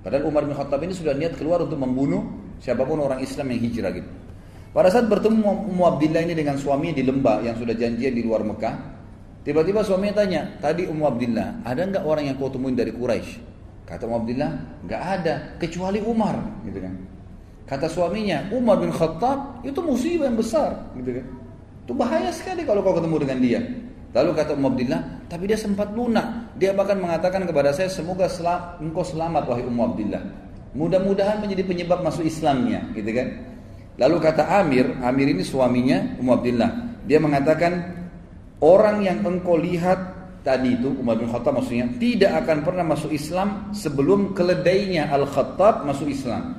Padahal Umar bin Khattab ini sudah niat keluar untuk membunuh siapapun orang Islam yang hijrah gitu. Pada saat bertemu Ummu Abdillah ini dengan suaminya di lembah yang sudah janjian di luar Mekah, tiba-tiba suaminya tanya, tadi Ummu Abdillah, ada enggak orang yang kau temuin dari Quraisy? Kata Ummu Abdillah, enggak ada, kecuali Umar, gitu kan. Kata suaminya, Umar bin Khattab itu musibah yang besar, gitu kan. Itu bahaya sekali kalau kau ketemu dengan dia. Lalu kata Ummu Abdillah, tapi dia sempat lunak. Dia bahkan mengatakan kepada saya, semoga engkau selamat wahai Ummu Abdillah. Mudah-mudahan menjadi penyebab masuk Islamnya, gitu kan. Lalu kata Amir ini suaminya Ummu Abdillah. Dia mengatakan, orang yang engkau lihat tadi itu, Umar bin Khattab maksudnya, tidak akan pernah masuk Islam sebelum keledainya Al-Khattab masuk Islam.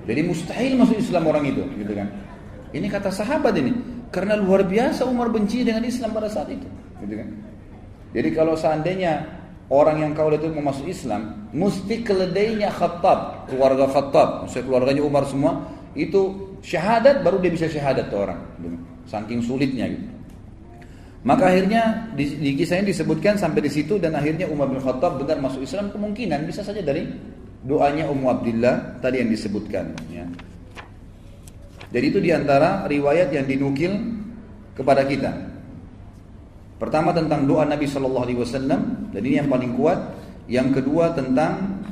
Jadi mustahil masuk Islam orang itu, gitu kan. Ini kata sahabat ini. Karena luar biasa Umar benci dengan Islam pada saat itu. Gitu kan? Jadi kalau seandainya orang yang kau lihat itu mau masuk Islam, mesti keledainya Khattab, keluarga Khattab, maksudnya keluarganya Umar semua, itu syahadat baru dia bisa syahadat tuh orang. Gitu. Saking sulitnya gitu. Maka akhirnya di kisah ini disebutkan sampai di situ dan akhirnya Umar bin Khattab benar masuk Islam, kemungkinan bisa saja dari doanya Ummu Abdillah tadi yang disebutkan. Ya. Jadi itu diantara riwayat yang dinukil kepada kita. Pertama tentang doa Nabi Shallallahu Alaihi Wasallam dan ini yang paling kuat. Yang kedua tentang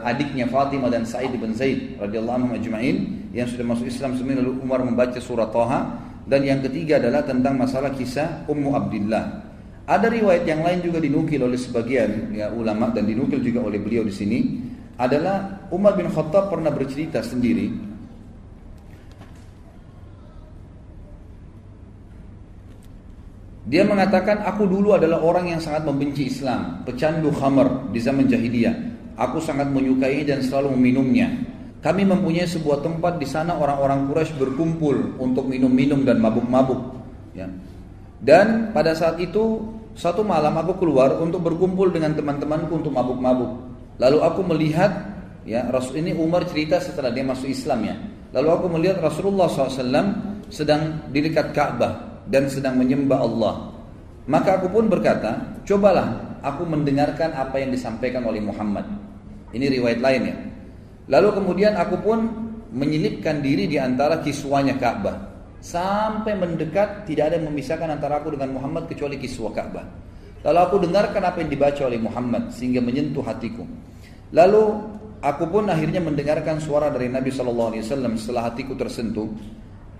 adiknya Fatimah dan Sa'id bin Zaid radhiyallahu anhum ajma'in yang sudah masuk Islam sebenarnya, lalu Umar membaca surah Thaha. Dan yang ketiga adalah tentang masalah kisah Ummu Abdillah. Ada riwayat yang lain juga dinukil oleh sebagian ya, ulama dan dinukil juga oleh beliau di sini adalah Umar bin Khattab pernah bercerita sendiri. Dia mengatakan, aku dulu adalah orang yang sangat membenci Islam, pecandu khamar di zaman jahiliyah. Aku sangat menyukai dan selalu meminumnya. Kami mempunyai sebuah tempat di sana orang-orang Quraisy berkumpul untuk minum-minum dan mabuk-mabuk. Ya. Dan pada saat itu satu malam aku keluar untuk berkumpul dengan teman-temanku untuk mabuk-mabuk. Lalu aku melihat, ya Rasul ini Umar cerita setelah dia masuk Islam ya. Lalu aku melihat Rasulullah SAW sedang di dekat Ka'bah dan sedang menyembah Allah. Maka aku pun berkata, cobalah aku mendengarkan apa yang disampaikan oleh Muhammad. Ini riwayat lain ya. Lalu kemudian aku pun menyelipkan diri di antara kiswanya Ka'bah. Sampai mendekat tidak ada yang memisahkan antara aku dengan Muhammad kecuali kiswah Ka'bah. Lalu aku dengarkan apa yang dibaca oleh Muhammad sehingga menyentuh hatiku. Lalu aku pun akhirnya mendengarkan suara dari Nabi SAW setelah hatiku tersentuh.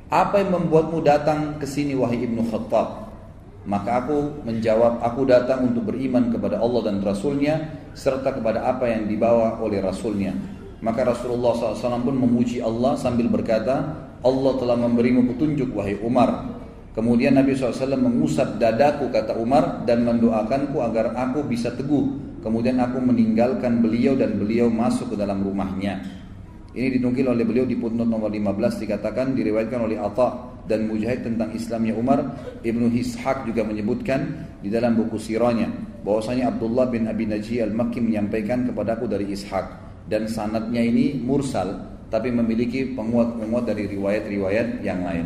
Apa yang membuatmu datang ke sini wahai Ibnu Khattab? Maka aku menjawab, aku datang untuk beriman kepada Allah dan Rasulnya serta kepada apa yang dibawa oleh Rasulnya. Maka Rasulullah SAW pun memuji Allah sambil berkata, Allah telah memberimu petunjuk wahai Umar. Kemudian Nabi SAW mengusap dadaku kata Umar dan mendoakanku agar aku bisa teguh. Kemudian aku meninggalkan beliau dan beliau masuk ke dalam rumahnya. Ini dinukil oleh beliau di footnote nomor 15 dikatakan diriwayatkan oleh Atha dan Mujahid tentang Islamnya Umar. Ibnu Ishaq juga menyebutkan di dalam buku sirahnya bahwasanya Abdullah bin Abi Najih al-Makki menyampaikan kepadaku dari Ishaq. Dan sanadnya ini mursal tapi memiliki penguat-penguat dari riwayat-riwayat yang lain.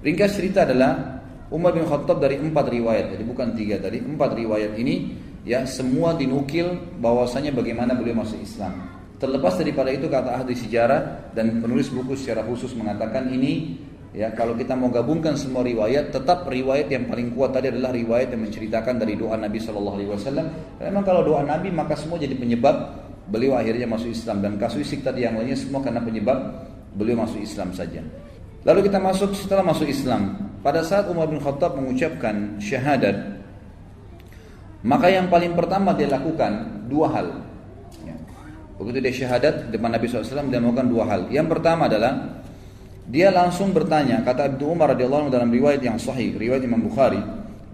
Ringkas cerita adalah Umar bin Khattab dari 4 riwayat, jadi bukan 3 tadi, 4 riwayat ini ya semua dinukil bahwasanya bagaimana beliau masuk Islam. Terlepas daripada itu kata ahli sejarah dan penulis buku secara khusus mengatakan ini ya kalau kita mau gabungkan semua riwayat, tetap riwayat yang paling kuat tadi adalah riwayat yang menceritakan dari doa Nabi SAW. Memang kalau doa Nabi maka semua jadi penyebab beliau akhirnya masuk Islam dan kasuistik tadi yang lainnya semua karena penyebab beliau masuk Islam saja. Lalu kita masuk setelah masuk Islam. Pada saat Umar bin Khattab mengucapkan syahadat, maka yang paling pertama dia lakukan 2 hal. Ya. Begitu dia syahadat depan Nabi SAW dia melakukan 2 hal. Yang pertama adalah dia langsung bertanya, kata Ibnu Umar radhiyallahu anhu dalam riwayat yang sahih, riwayat Imam Bukhari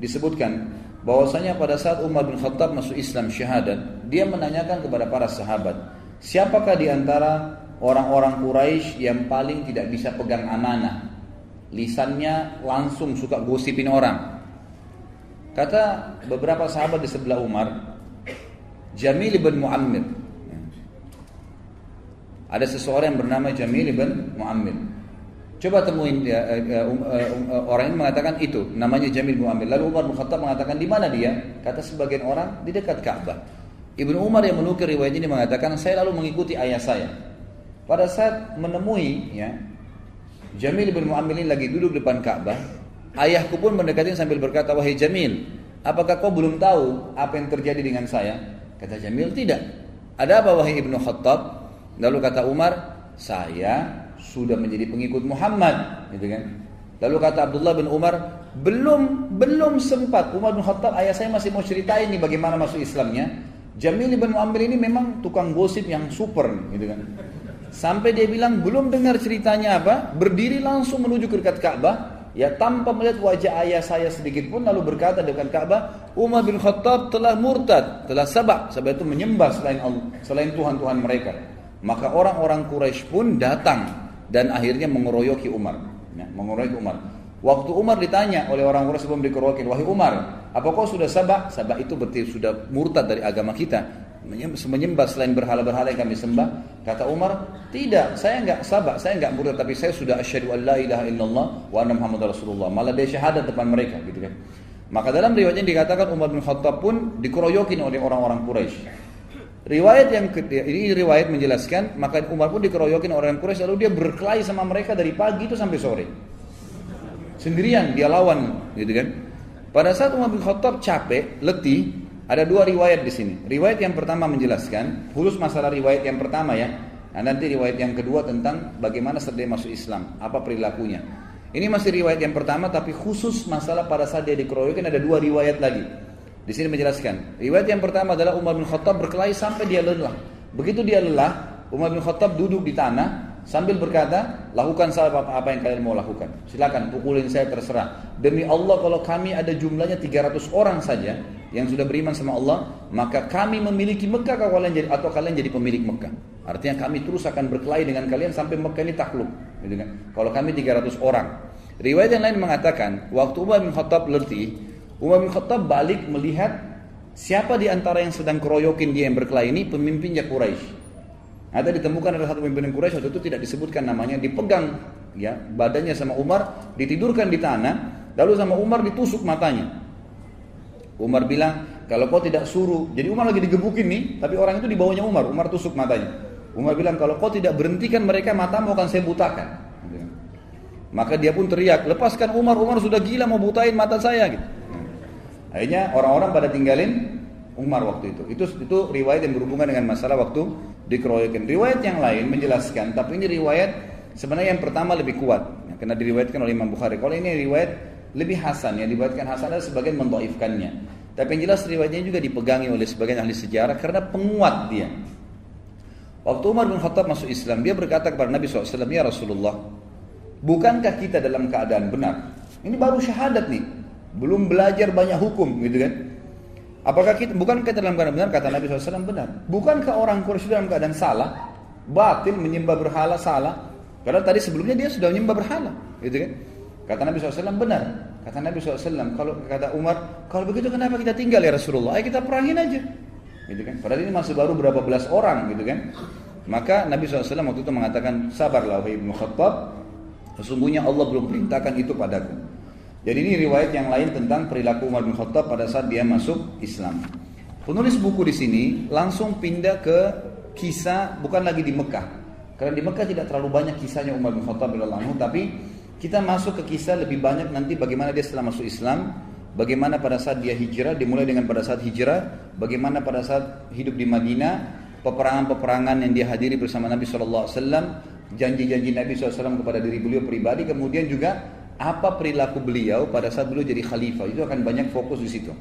disebutkan bahwasanya pada saat Umar bin Khattab masuk Islam syahadat, dia menanyakan kepada para sahabat, siapakah di antara orang-orang Quraisy yang paling tidak bisa pegang amanah? Lisannya langsung suka gosipin orang. Kata beberapa sahabat di sebelah Umar, Jamil bin Muammir. Ada seseorang yang bernama Jamil bin Muammir. Coba temuin orang ini mengatakan itu namanya Jamil bin Muammir. Lalu Umar bin Khattab mengatakan di mana dia? Kata sebagian orang di dekat Ka'bah. Ibnu Umar yang menukil riwayat ini mengatakan saya lalu mengikuti ayah saya. Pada saat menemui ya Jamil bin Muammir ini lagi duduk depan Ka'bah, ayahku pun mendekati sambil berkata, wahai Jamil, apakah kau belum tahu apa yang terjadi dengan saya? Kata Jamil, tidak. Ada apa wahai Ibnu Khattab? Lalu kata Umar, saya sudah menjadi pengikut Muhammad, gitu kan? Lalu kata Abdullah bin Umar, belum sempat. Umar bin Khattab, ayah saya masih mau ceritain nih bagaimana masuk Islamnya. Jamil bin Muammir ini memang tukang gosip yang super, gitu kan? Sampai dia bilang belum dengar ceritanya apa, berdiri langsung menuju ke dekat Ka'bah, ya tanpa melihat wajah ayah saya sedikit pun, lalu berkata dekat Ka'bah, Umar bin Khattab telah murtad, telah sabak itu menyembah selain Allah, selain Tuhan-Tuhan mereka. Maka orang-orang Quraisy pun datang dan akhirnya mengeroyoki Umar. ya, mengeroyok Umar. Waktu Umar ditanya oleh orang Quraisy sebelum dikeroyokin, wahai Umar, apa kau sudah sabah? Sabah itu berarti sudah murtad dari agama kita, menyembah selain berhala-berhala yang kami sembah. Kata Umar, tidak, saya enggak sabah, saya enggak murtad, tapi saya sudah asyhadu an la ilaha illallah wa anna muhammadar rasulullah. Malah dia syahadat depan mereka, gitu kan. Maka dalam riwayatnya dikatakan Umar bin Khattab pun dikeroyokin oleh orang-orang Quraisy. Riwayat yang ini riwayat menjelaskan, maka Umar pun dikeroyokin orang Quraisy, lalu dia berkelahi sama mereka dari pagi itu sampai sore. Sendirian dia lawan, gitu kan. Pada saat Umar bin Khattab capek, letih, ada dua riwayat di sini. Riwayat yang pertama menjelaskan, khusus masalah riwayat yang pertama ya. Nah, nanti riwayat yang kedua tentang bagaimana setelah dia masuk Islam, apa perilakunya. Ini masih riwayat yang pertama, tapi khusus masalah pada saat dia dikeroyokin ada dua riwayat lagi. Di sini menjelaskan. Riwayat yang pertama adalah Umar bin Khattab berkelahi sampai dia lelah. Begitu dia lelah, Umar bin Khattab duduk di tanah sambil berkata, lakukan apa yang kalian mau lakukan. Silakan pukulin saya, terserah. Demi Allah, kalau kami ada jumlahnya 300 orang saja yang sudah beriman sama Allah, maka kami memiliki Mekah atau kalian jadi pemilik Mekah. Artinya kami terus akan berkelahi dengan kalian sampai Mekah ini takluk, gitu kan? Kalau kami 300 orang. Riwayat yang lain mengatakan, waktu Umar bin Khattab letih, Umar bin Khattab balik melihat siapa di antara yang sedang keroyokin dia yang berkelahi ini, pemimpinnya Quraisy. Ada ditemukan ada satu pimpinan Quraisy, waktu itu tidak disebutkan namanya, dipegang ya badannya sama Umar, ditidurkan di tanah, lalu sama Umar ditusuk matanya. Umar bilang, kalau kau tidak suruh, jadi Umar lagi digebukin nih, tapi orang itu di bawahnya Umar tusuk matanya. Umar bilang, kalau kau tidak berhentikan mereka, matamu akan saya butakan. Maka dia pun teriak, lepaskan Umar sudah gila mau butain mata saya gitu. Akhirnya orang-orang pada tinggalin Umar waktu itu. Itu riwayat yang berhubungan dengan masalah waktu dikeroyokin. Riwayat yang lain menjelaskan, tapi ini riwayat sebenarnya yang pertama lebih kuat, ya, karena diriwayatkan oleh Imam Bukhari. Kalau ini riwayat lebih hasan, yang diriwayatkan hasan ada sebagian mendhaifkannya. Tapi yang jelas riwayatnya juga dipegangi oleh sebagian ahli sejarah karena penguat dia. Waktu Umar bin Khattab masuk Islam, dia berkata kepada Nabi SAW, ya Rasulullah, bukankah kita dalam keadaan benar? Ini baru syahadat nih, belum belajar banyak hukum, gitu kan? Bukankah kita dalam keadaan benar? Kata Nabi SAW, benar. Bukankah orang Quraisy dalam keadaan salah, batil, menyembah berhala, salah? Karena tadi sebelumnya dia sudah menyembah berhala, gitu kan? Kata Nabi SAW, benar. Kata Nabi SAW, kata Umar, kalau begitu kenapa kita tinggal ya Rasulullah? Ayo kita perangin aja, gitu kan? Padahal ini masih baru berapa belas orang, gitu kan? Maka Nabi SAW waktu itu mengatakan, sabarlah wahai Ibnu Khattab, sesungguhnya Allah belum perintahkan itu padaku. Jadi ini riwayat yang lain tentang perilaku Umar bin Khattab pada saat dia masuk Islam. Penulis buku di sini langsung pindah ke kisah, bukan lagi di Mekah. Karena di Mekah tidak terlalu banyak kisahnya Umar bin Khattab radhiyallahu anhu, tapi kita masuk ke kisah lebih banyak nanti bagaimana dia setelah masuk Islam, bagaimana pada saat dia hijrah, dimulai dengan pada saat hijrah, bagaimana pada saat hidup di Madinah, peperangan-peperangan yang dia hadiri bersama Nabi SAW, janji-janji Nabi SAW kepada diri beliau pribadi, kemudian juga apa perilaku beliau pada saat beliau jadi khalifah. Itu akan banyak fokus di situ.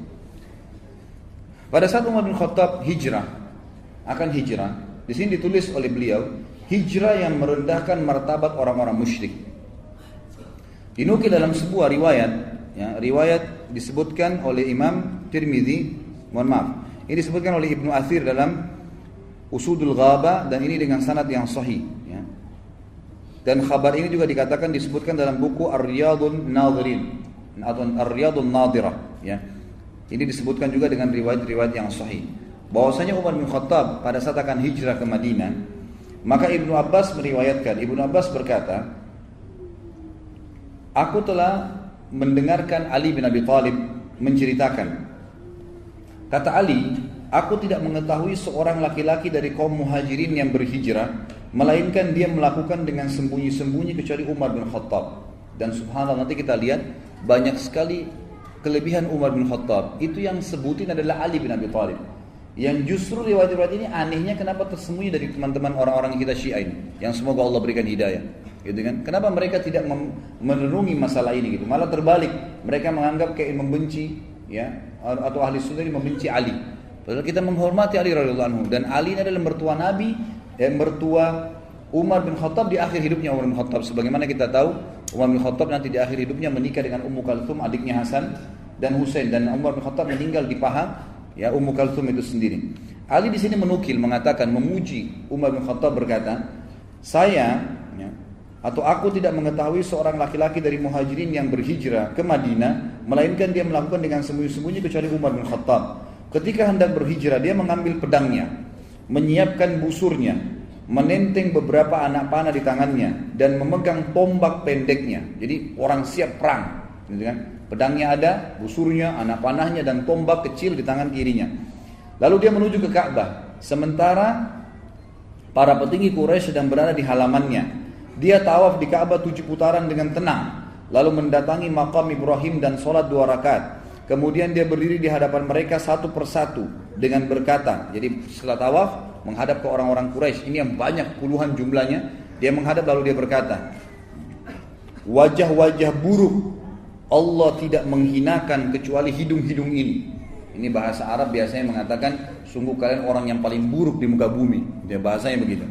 Pada saat Umar bin Khattab akan hijrah, di sini ditulis oleh beliau, hijrah yang merendahkan martabat orang-orang musyrik. Dinukil dalam sebuah riwayat, ya, riwayat disebutkan oleh Imam Tirmidzi, ini disebutkan oleh Ibnu Athir dalam Usudul Ghaba, dan ini dengan sanad yang sahih, ya. Dan khabar ini juga dikatakan disebutkan dalam buku Ar-Riyadun Nadhirin atau Ar-Riyadun Nadhirah, ya. Ini disebutkan juga dengan riwayat-riwayat yang sahih bahwasanya Umar bin Khattab pada saat akan hijrah ke Madinah, maka Ibnu Abbas meriwayatkan, Ibnu Abbas berkata, aku telah mendengarkan Ali bin Abi Thalib menceritakan, kata Ali, aku tidak mengetahui seorang laki-laki dari kaum muhajirin yang berhijrah melainkan dia melakukan dengan sembunyi-sembunyi kecuali Umar bin Khattab. Dan subhanallah, nanti kita lihat banyak sekali kelebihan Umar bin Khattab. Itu yang sebutin adalah Ali bin Abi Thalib. Yang justru riwayat-riwayat ini anehnya kenapa tersembunyi dari teman-teman orang-orang kita Syiah ini, yang semoga Allah berikan hidayah, gitu kan? Kenapa mereka tidak merenungi masalah ini gitu? Malah terbalik, mereka menganggap kayak membenci, ya, atau ahli sunnah ini membenci Ali. Padahal kita menghormati Ali radhiyallahu anhu, dan Ali ini adalah mertua Nabi, mertua Umar bin Khattab di akhir hidupnya Umar bin Khattab. Sebagaimana kita tahu, Umar bin Khattab nanti di akhir hidupnya menikah dengan Ummu Kalthum, adiknya Hasan dan Husain, dan Umar bin Khattab meninggal di paha, ya, Ummu Kalthum itu sendiri. Ali di sini menukil, mengatakan, memuji Umar bin Khattab, berkata, saya, ya, Atau aku tidak mengetahui seorang laki-laki dari muhajirin yang berhijrah ke Madinah, melainkan dia melakukan dengan sembunyi-sembunyi kecuali Umar bin Khattab. Ketika hendak berhijrah, dia mengambil pedangnya, menyiapkan busurnya, menenteng beberapa anak panah di tangannya, dan memegang tombak pendeknya. Jadi orang siap perang, gitu kan? Pedangnya ada, busurnya, anak panahnya, dan tombak kecil di tangan kirinya. Lalu dia menuju ke Ka'bah. Sementara para petinggi Quraisy sedang berada di halamannya. Dia tawaf di Ka'bah 7 putaran dengan tenang, lalu mendatangi makam Ibrahim dan sholat 2 rakaat. Kemudian dia berdiri di hadapan mereka satu persatu dengan berkata, jadi setelah tawaf menghadap ke orang-orang Quraisy, ini yang banyak puluhan jumlahnya, dia menghadap lalu dia berkata, wajah-wajah buruk Allah tidak menghinakan kecuali hidung-hidung ini. Ini bahasa Arab biasanya mengatakan, sungguh kalian orang yang paling buruk di muka bumi. Dia bahasanya begitu.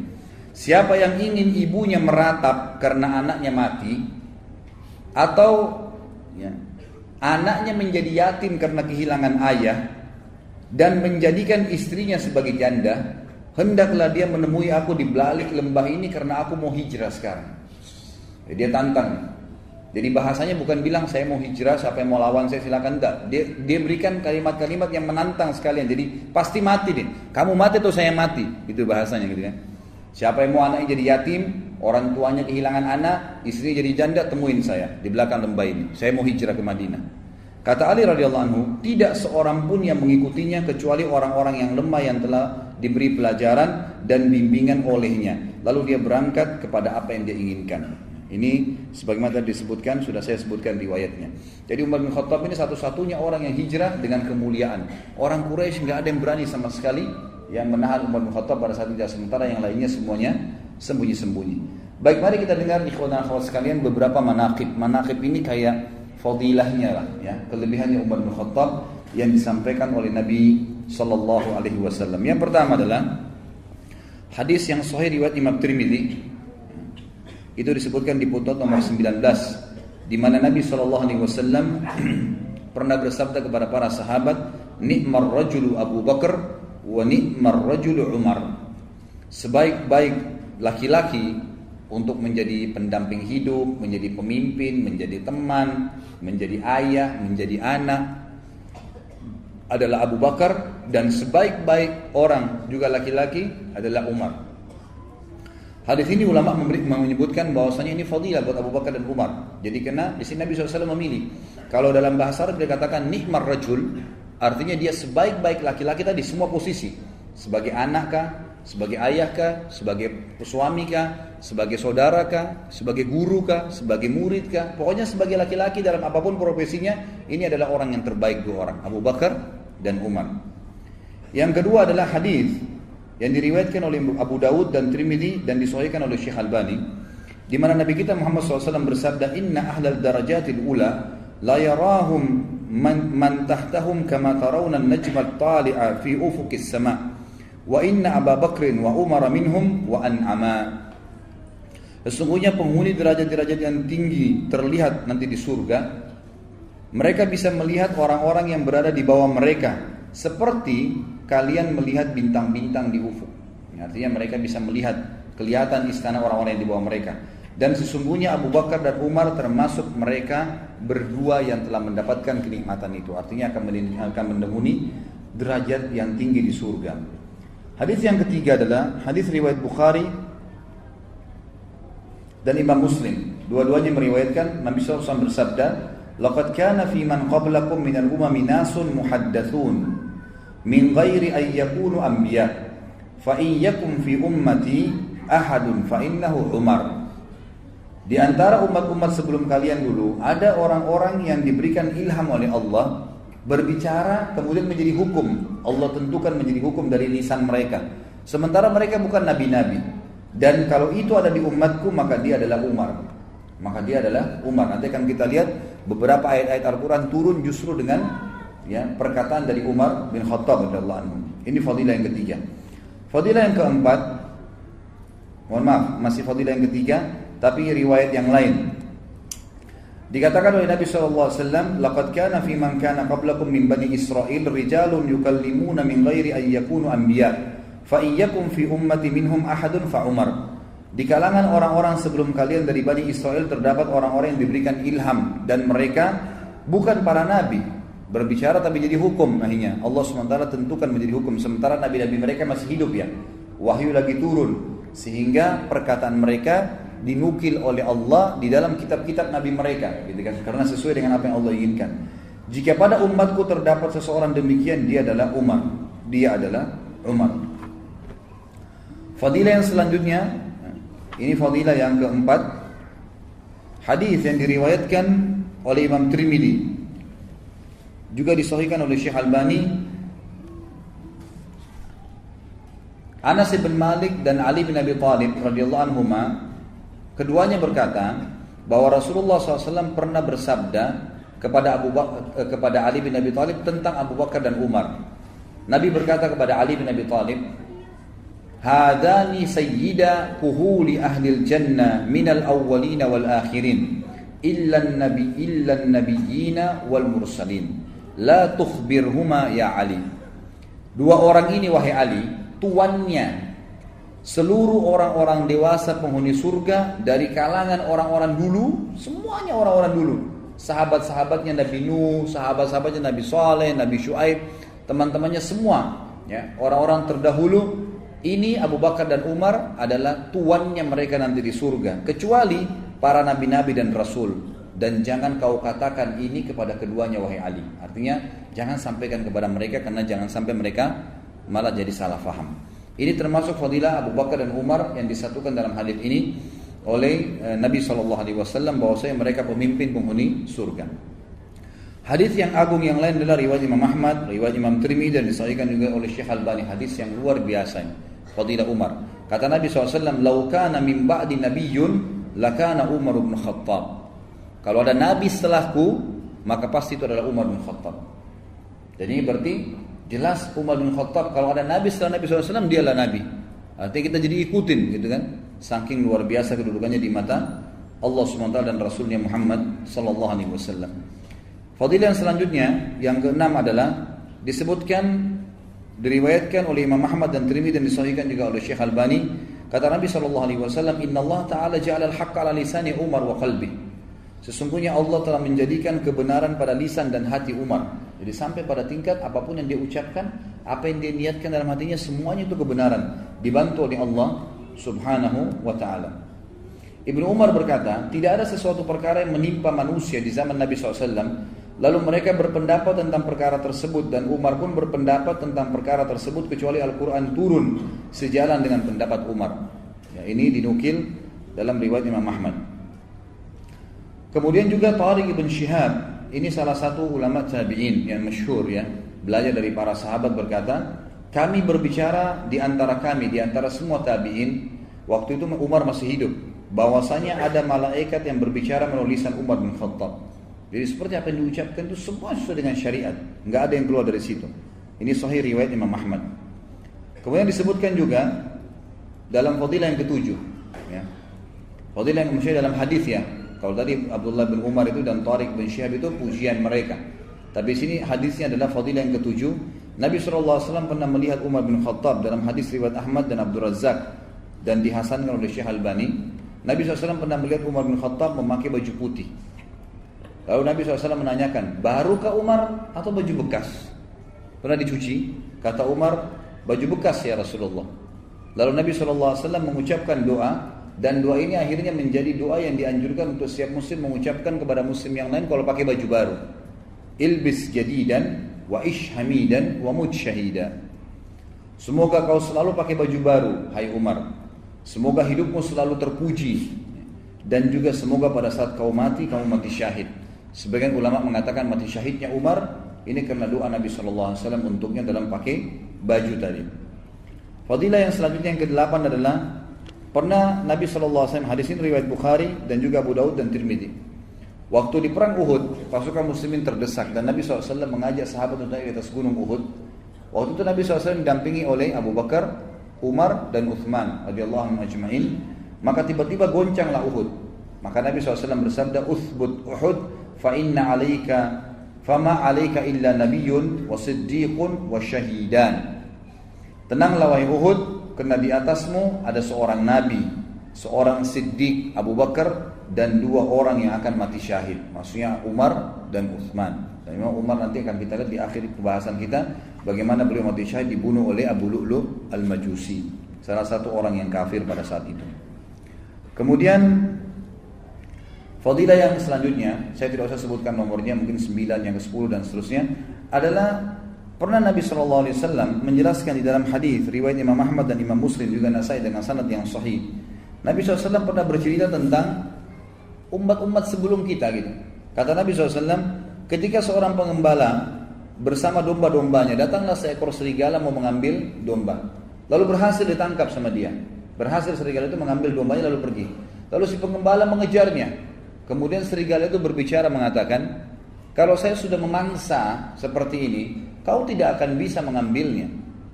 Siapa yang ingin ibunya meratap karena anaknya mati, atau ya, anaknya menjadi yatim karena kehilangan ayah, dan menjadikan istrinya sebagai janda, hendaklah dia menemui aku di balik lembah ini karena aku mau hijrah sekarang. Jadi dia tantang. Jadi bahasanya bukan bilang saya mau hijrah, siapa yang mau lawan saya silakan, enggak. Dia berikan kalimat-kalimat yang menantang sekalian. Jadi pasti mati deh. Kamu mati atau saya mati. Itu bahasanya gitu kan. Siapa yang mau anaknya jadi yatim, orang tuanya kehilangan anak, istrinya jadi janda, temuin saya di belakang lembah ini. Saya mau hijrah ke Madinah. Kata Ali radhiyallahu anhu, tidak seorang pun yang mengikutinya kecuali orang-orang yang lemah yang telah diberi pelajaran dan bimbingan olehnya. Lalu dia berangkat kepada apa yang dia inginkan. Ini sebagaimana tadi disebutkan, sudah saya sebutkan riwayatnya. Jadi Umar bin Khattab ini satu-satunya orang yang hijrah dengan kemuliaan. Orang Quraisy nggak ada yang berani sama sekali yang menahan Umar bin Khattab pada saat itu, sementara yang lainnya semuanya sembunyi-sembunyi. Baik, mari kita dengar ikhwan dan akhwat sekalian beberapa manaqib. Manaqib ini kayak fadilahnya lah, ya, kelebihannya Umar bin Khattab yang disampaikan oleh Nabi sallallahu alaihi wasallam. Yang pertama adalah hadis yang sahih riwayat Imam Tirmidzi. Itu disebutkan di footnote nomor 19, di mana Nabi SAW pernah bersabda kepada para sahabat, ni'mar rajulu Abu Bakar wa ni'mar rajulu Umar. Sebaik-baik laki-laki untuk menjadi pendamping hidup, menjadi pemimpin, menjadi teman, menjadi ayah, menjadi anak adalah Abu Bakar, dan sebaik-baik orang juga laki-laki adalah Umar. Hadis ini ulama menyebutkan bahwasanya ini fadilah buat Abu Bakar dan Umar. Jadi karena di sini Nabi SAW memilih. Kalau dalam bahasa Arab dia katakan ni'mar rajul, artinya dia sebaik-baik laki-laki tadi semua posisi. Sebagai anak kah, sebagai ayah kah, sebagai suami kah, sebagai saudara kah, sebagai guru kah, sebagai murid kah. Pokoknya sebagai laki-laki dalam apapun profesinya, ini adalah orang yang terbaik dua orang, Abu Bakar dan Umar. Yang kedua adalah hadis yang diriwayatkan oleh Abu Dawud dan Tirmidzi dan disahihkan oleh Syekh Albani, di mana Nabi kita Muhammad SAW bersabda, inna ahlal darajatil ula la yarahum man tahtahum kama tarawna an-najma at-tali'a fi ufuqis sama' wa inna Abu Bakrin wa Umar minhum wa an'ama. Sesungguhnya penghuni derajat-derajat yang tinggi terlihat nanti di surga, mereka bisa melihat orang-orang yang berada di bawah mereka seperti kalian melihat bintang-bintang di ufuk. Artinya mereka bisa melihat, kelihatan istana orang-orang yang di bawah mereka. Dan sesungguhnya Abu Bakar dan Umar termasuk mereka berdua yang telah mendapatkan kenikmatan itu. Artinya akan mendenuni derajat yang tinggi di surga. Hadis yang ketiga adalah hadis riwayat Bukhari dan Imam Muslim. Dua-duanya meriwayatkan Nabi SAW bersabda, laqad kana fi man qablakum minal umami nasun muhaddathun min ghairi an yakunu anbiya fa in yakum fi ummati ahadun fa innahu Umar. Di antara umat-umat sebelum kalian dulu ada orang-orang yang diberikan ilham oleh Allah berbicara kemudian menjadi hukum. Allah tentukan menjadi hukum dari lisan mereka, sementara mereka bukan nabi-nabi. Dan kalau itu ada di umatku maka dia adalah Umar. Maka dia adalah Umar. Nanti akan kita lihat beberapa ayat-ayat Al-Quran turun justru dengan perkataan dari Umar bin Khattab radhiyallahu anhu. Ini fadilah yang ketiga. Fadilah yang keempat, mohon maaf, masih fadilah yang ketiga, tapi riwayat yang lain. Dikatakan oleh Nabi SAW, laqad kana fi man kana qablakum min bani Israil rijalun yukallimuna min ghairi an yakunu anbiya fa iyyakum fi ummati minhum ahadun fa Umar. Di kalangan orang-orang sebelum kalian dari Bani Israel terdapat orang-orang yang diberikan ilham dan mereka bukan para nabi berbicara tapi jadi hukum. Akhirnya Allah SWT tentukan menjadi hukum sementara nabi-nabi mereka masih hidup ya. Wahyu lagi turun sehingga perkataan mereka dinukil oleh Allah di dalam kitab-kitab nabi mereka gitu kan, karena sesuai dengan apa yang Allah inginkan. Jika pada umatku terdapat seseorang demikian, dia adalah Umar. Fadilah yang selanjutnya, ini fadilah yang keempat, hadis yang diriwayatkan oleh Imam Tirmidzi, juga disahihkan oleh Syekh Albani. Anas bin Malik dan Ali bin Abi Thalib radhiyallahu anhuma, keduanya berkata bahwa Rasulullah SAW pernah bersabda kepada Ali bin Abi Thalib tentang Abu Bakar dan Umar. Nabi berkata kepada Ali bin Abi Thalib, "Hadani sayyida kuhuli ahlil jannah minal awwalina wal akhirin illa an-nabiyyina wal mursalin la tukhbirhuma ya Ali." Dua orang ini wahai Ali, tuannya seluruh orang-orang dewasa penghuni surga dari kalangan orang-orang dulu, semuanya orang-orang dulu. Sahabat-sahabatnya Nabi Nuh, sahabat-sahabatnya Nabi Saleh, Nabi Syuaib, teman-temannya semua, ya, orang-orang terdahulu. Ini Abu Bakar dan Umar adalah tuannya mereka nanti di surga, kecuali para nabi-nabi dan rasul. Dan jangan kau katakan ini kepada keduanya wahai Ali. Artinya jangan sampaikan kepada mereka karena jangan sampai mereka malah jadi salah faham. Ini termasuk fadilah Abu Bakar dan Umar yang disatukan dalam hadis ini oleh Nabi SAW bahwasanya mereka pemimpin penghuni surga. Hadis yang agung yang lain adalah riwayat Imam Ahmad, riwayat Imam Tirmidzi dan disahihkan juga oleh Syekh Albani. Hadis yang luar biasa, fadilah Umar. Kata Nabi SAW, "Lau kana min ba'di nabiyyun lakana Umar bin Khattab." Kalau ada nabi setelahku, maka pasti itu adalah Umar bin Khattab. Jadi ini berarti jelas Umar bin Khattab, kalau ada nabi setelah Nabi SAW, dialah nabi. Artinya kita jadi ikutin gitu kan. Saking luar biasa kedudukannya di mata Allah SWT dan Rasulnya Muhammad SAW. Fadilah yang selanjutnya, yang keenam adalah disebutkan, diriwayatkan oleh Imam Ahmad dan Tirmidzi dan disahihkan juga oleh Syekh Albani. Kata Nabi SAW, "Inna Allah Ta'ala ja'ala al-haqqa ala lisani Umar wa qalbi." Sesungguhnya Allah telah menjadikan kebenaran pada lisan dan hati Umar. Jadi sampai pada tingkat apapun yang dia ucapkan, apa yang dia niatkan dalam hatinya, semuanya itu kebenaran, dibantu oleh Allah Subhanahu wa ta'ala. Ibnu Umar berkata, tidak ada sesuatu perkara yang menimpa manusia di zaman Nabi SAW, lalu mereka berpendapat tentang perkara tersebut, dan Umar pun berpendapat tentang perkara tersebut, kecuali Al-Quran turun sejalan dengan pendapat Umar. Ya, ini dinukil dalam riwayat Imam Ahmad. Kemudian juga Tariq ibn Shihab, ini salah satu ulama tabi'in yang masyhur ya, belajar dari para sahabat, berkata, kami berbicara di antara kami, di antara semua tabi'in, waktu itu Umar masih hidup, bahwasanya ada malaikat yang berbicara melalui lisan Umar bin Khattab. Jadi seperti apa yang diucapkan itu semua sesuai dengan syariat, nggak ada yang keluar dari situ. Ini sahih riwayat Imam Ahmad. Kemudian disebutkan juga dalam fadilah yang ketujuh, ya. Fadilah yang maksudnya dalam hadis ya. Kalau tadi Abdullah bin Umar itu dan Tariq bin Shihab itu pujian mereka. Tapi sini hadisnya adalah fadilah yang ketujuh. Nabi SAW pernah melihat Umar bin Khattab dalam hadis riwayat Ahmad dan Abdul Razzaq dan dihasankan oleh Syekh Albani. Nabi SAW pernah melihat Umar bin Khattab memakai baju putih. Lalu Nabi SAW menanyakan, barukah Umar atau baju bekas? Pernah dicuci? Kata Umar, baju bekas ya Rasulullah. Lalu Nabi SAW mengucapkan doa, dan doa ini akhirnya menjadi doa yang dianjurkan untuk setiap muslim mengucapkan kepada muslim yang lain kalau pakai baju baru. Ilbis jadidan wa ish hamidan wa mut syahida. Semoga kau selalu pakai baju baru, hai Umar. Semoga hidupmu selalu terpuji, dan juga semoga pada saat kau mati, kamu mati syahid. Sebagian ulama mengatakan mati syahidnya Umar ini karena doa Nabi SAW untuknya dalam pakai baju tadi. Fadilah yang selanjutnya yang ke-8 adalah pernah Nabi SAW, hadis ini riwayat Bukhari dan juga Abu Daud dan Tirmidzi. Waktu di perang Uhud, pasukan muslimin terdesak dan Nabi SAW mengajak sahabat untuk naik di atas gunung Uhud. Waktu itu Nabi SAW didampingi oleh Abu Bakar, Umar dan Uthman radhiyallahu anhum ajma'in. Maka tiba-tiba goncanglah Uhud. Maka Nabi SAW bersabda, "Uthbut Uhud, fa inna alaika fama alaika illa nabiyyun wa siddiqun wa syahidan." Tenanglah wahai Uhud, karena di atasmu ada seorang nabi seorang Siddiq Abu Bakar dan 2 orang yang akan mati syahid. Maksudnya Umar dan Uthman. Dan memang Umar nanti akan kita lihat di akhir pembahasan kita bagaimana beliau mati syahid dibunuh oleh Abu Lu'lu' al-Majusi, salah satu orang yang kafir pada saat itu. Kemudian fadilah yang selanjutnya, saya tidak usah sebutkan nomornya, mungkin 9, yang ke-10 dan seterusnya, adalah pernah Nabi SAW menjelaskan di dalam hadis riwayat Imam Ahmad dan Imam Muslim juga Nasai dengan sanad yang sahih. Nabi SAW pernah bercerita tentang umat-umat sebelum kita gitu. Kata Nabi SAW, ketika seorang pengembala bersama domba-dombanya, datanglah seekor serigala mau mengambil domba, lalu berhasil ditangkap sama dia. Berhasil serigala itu mengambil dombanya lalu pergi. Lalu si pengembala mengejarnya. Kemudian serigala itu berbicara mengatakan, kalau saya sudah memangsa seperti ini, kau tidak akan bisa mengambilnya.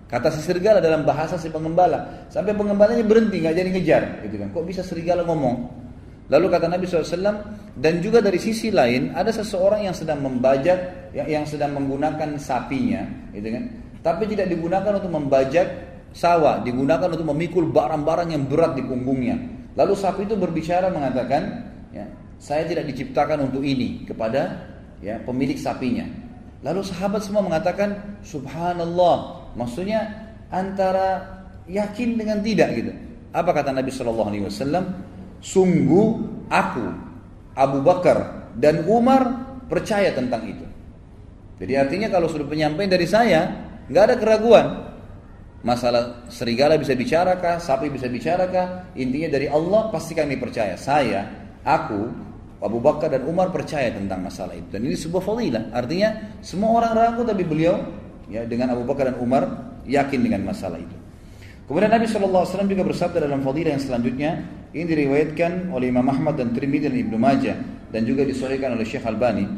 Kata si serigala dalam bahasa si pengembala. Sampai pengembalanya berhenti, gak jadi ngejar. Gitu kan. Kok bisa serigala ngomong? Lalu kata Nabi SAW, dan juga dari sisi lain ada seseorang yang sedang membajak, yang sedang menggunakan sapinya, gitu kan? Tapi tidak digunakan untuk membajak sawah, digunakan untuk memikul barang-barang yang berat di punggungnya. Lalu sapi itu berbicara mengatakan, ya, saya tidak diciptakan untuk ini, kepada ya pemilik sapinya. Lalu sahabat semua mengatakan, subhanallah, maksudnya antara yakin dengan tidak gitu. Apa kata Nabi SAW? Sungguh aku, Abu Bakar dan Umar percaya tentang itu. Jadi artinya kalau sudah penyampaian dari saya, nggak ada keraguan. Masalah serigala bisa bicarakah, sapi bisa bicarakah, intinya dari Allah pasti kami percaya. Saya, aku, Abu Bakar dan Umar percaya tentang masalah itu. Dan ini sebuah fadilah. Artinya semua orang ragu tapi beliau ya dengan Abu Bakar dan Umar yakin dengan masalah itu. Kemudian Nabi SAW juga bersabda dalam fadilah yang selanjutnya, ini diriwayatkan oleh Imam Ahmad dan Tirmidzi dan Ibnu Majah dan juga disahihkan oleh Syekh Albani.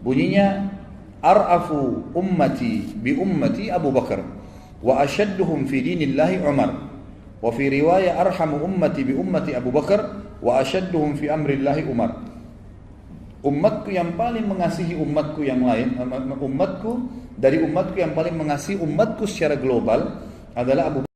Bunyinya, ar'afu ummati bi ummati Abu Bakar wa ashadduhum fi dinillahi Umar. Wa fi riwayah arhamu ummati bi ummati Abu Bakar wa ashadduhum fi amrillahi Umar. Umatku yang paling mengasihi umatku yang lain, umatku dari umatku yang paling mengasihi umatku secara global adalah Abu Bakar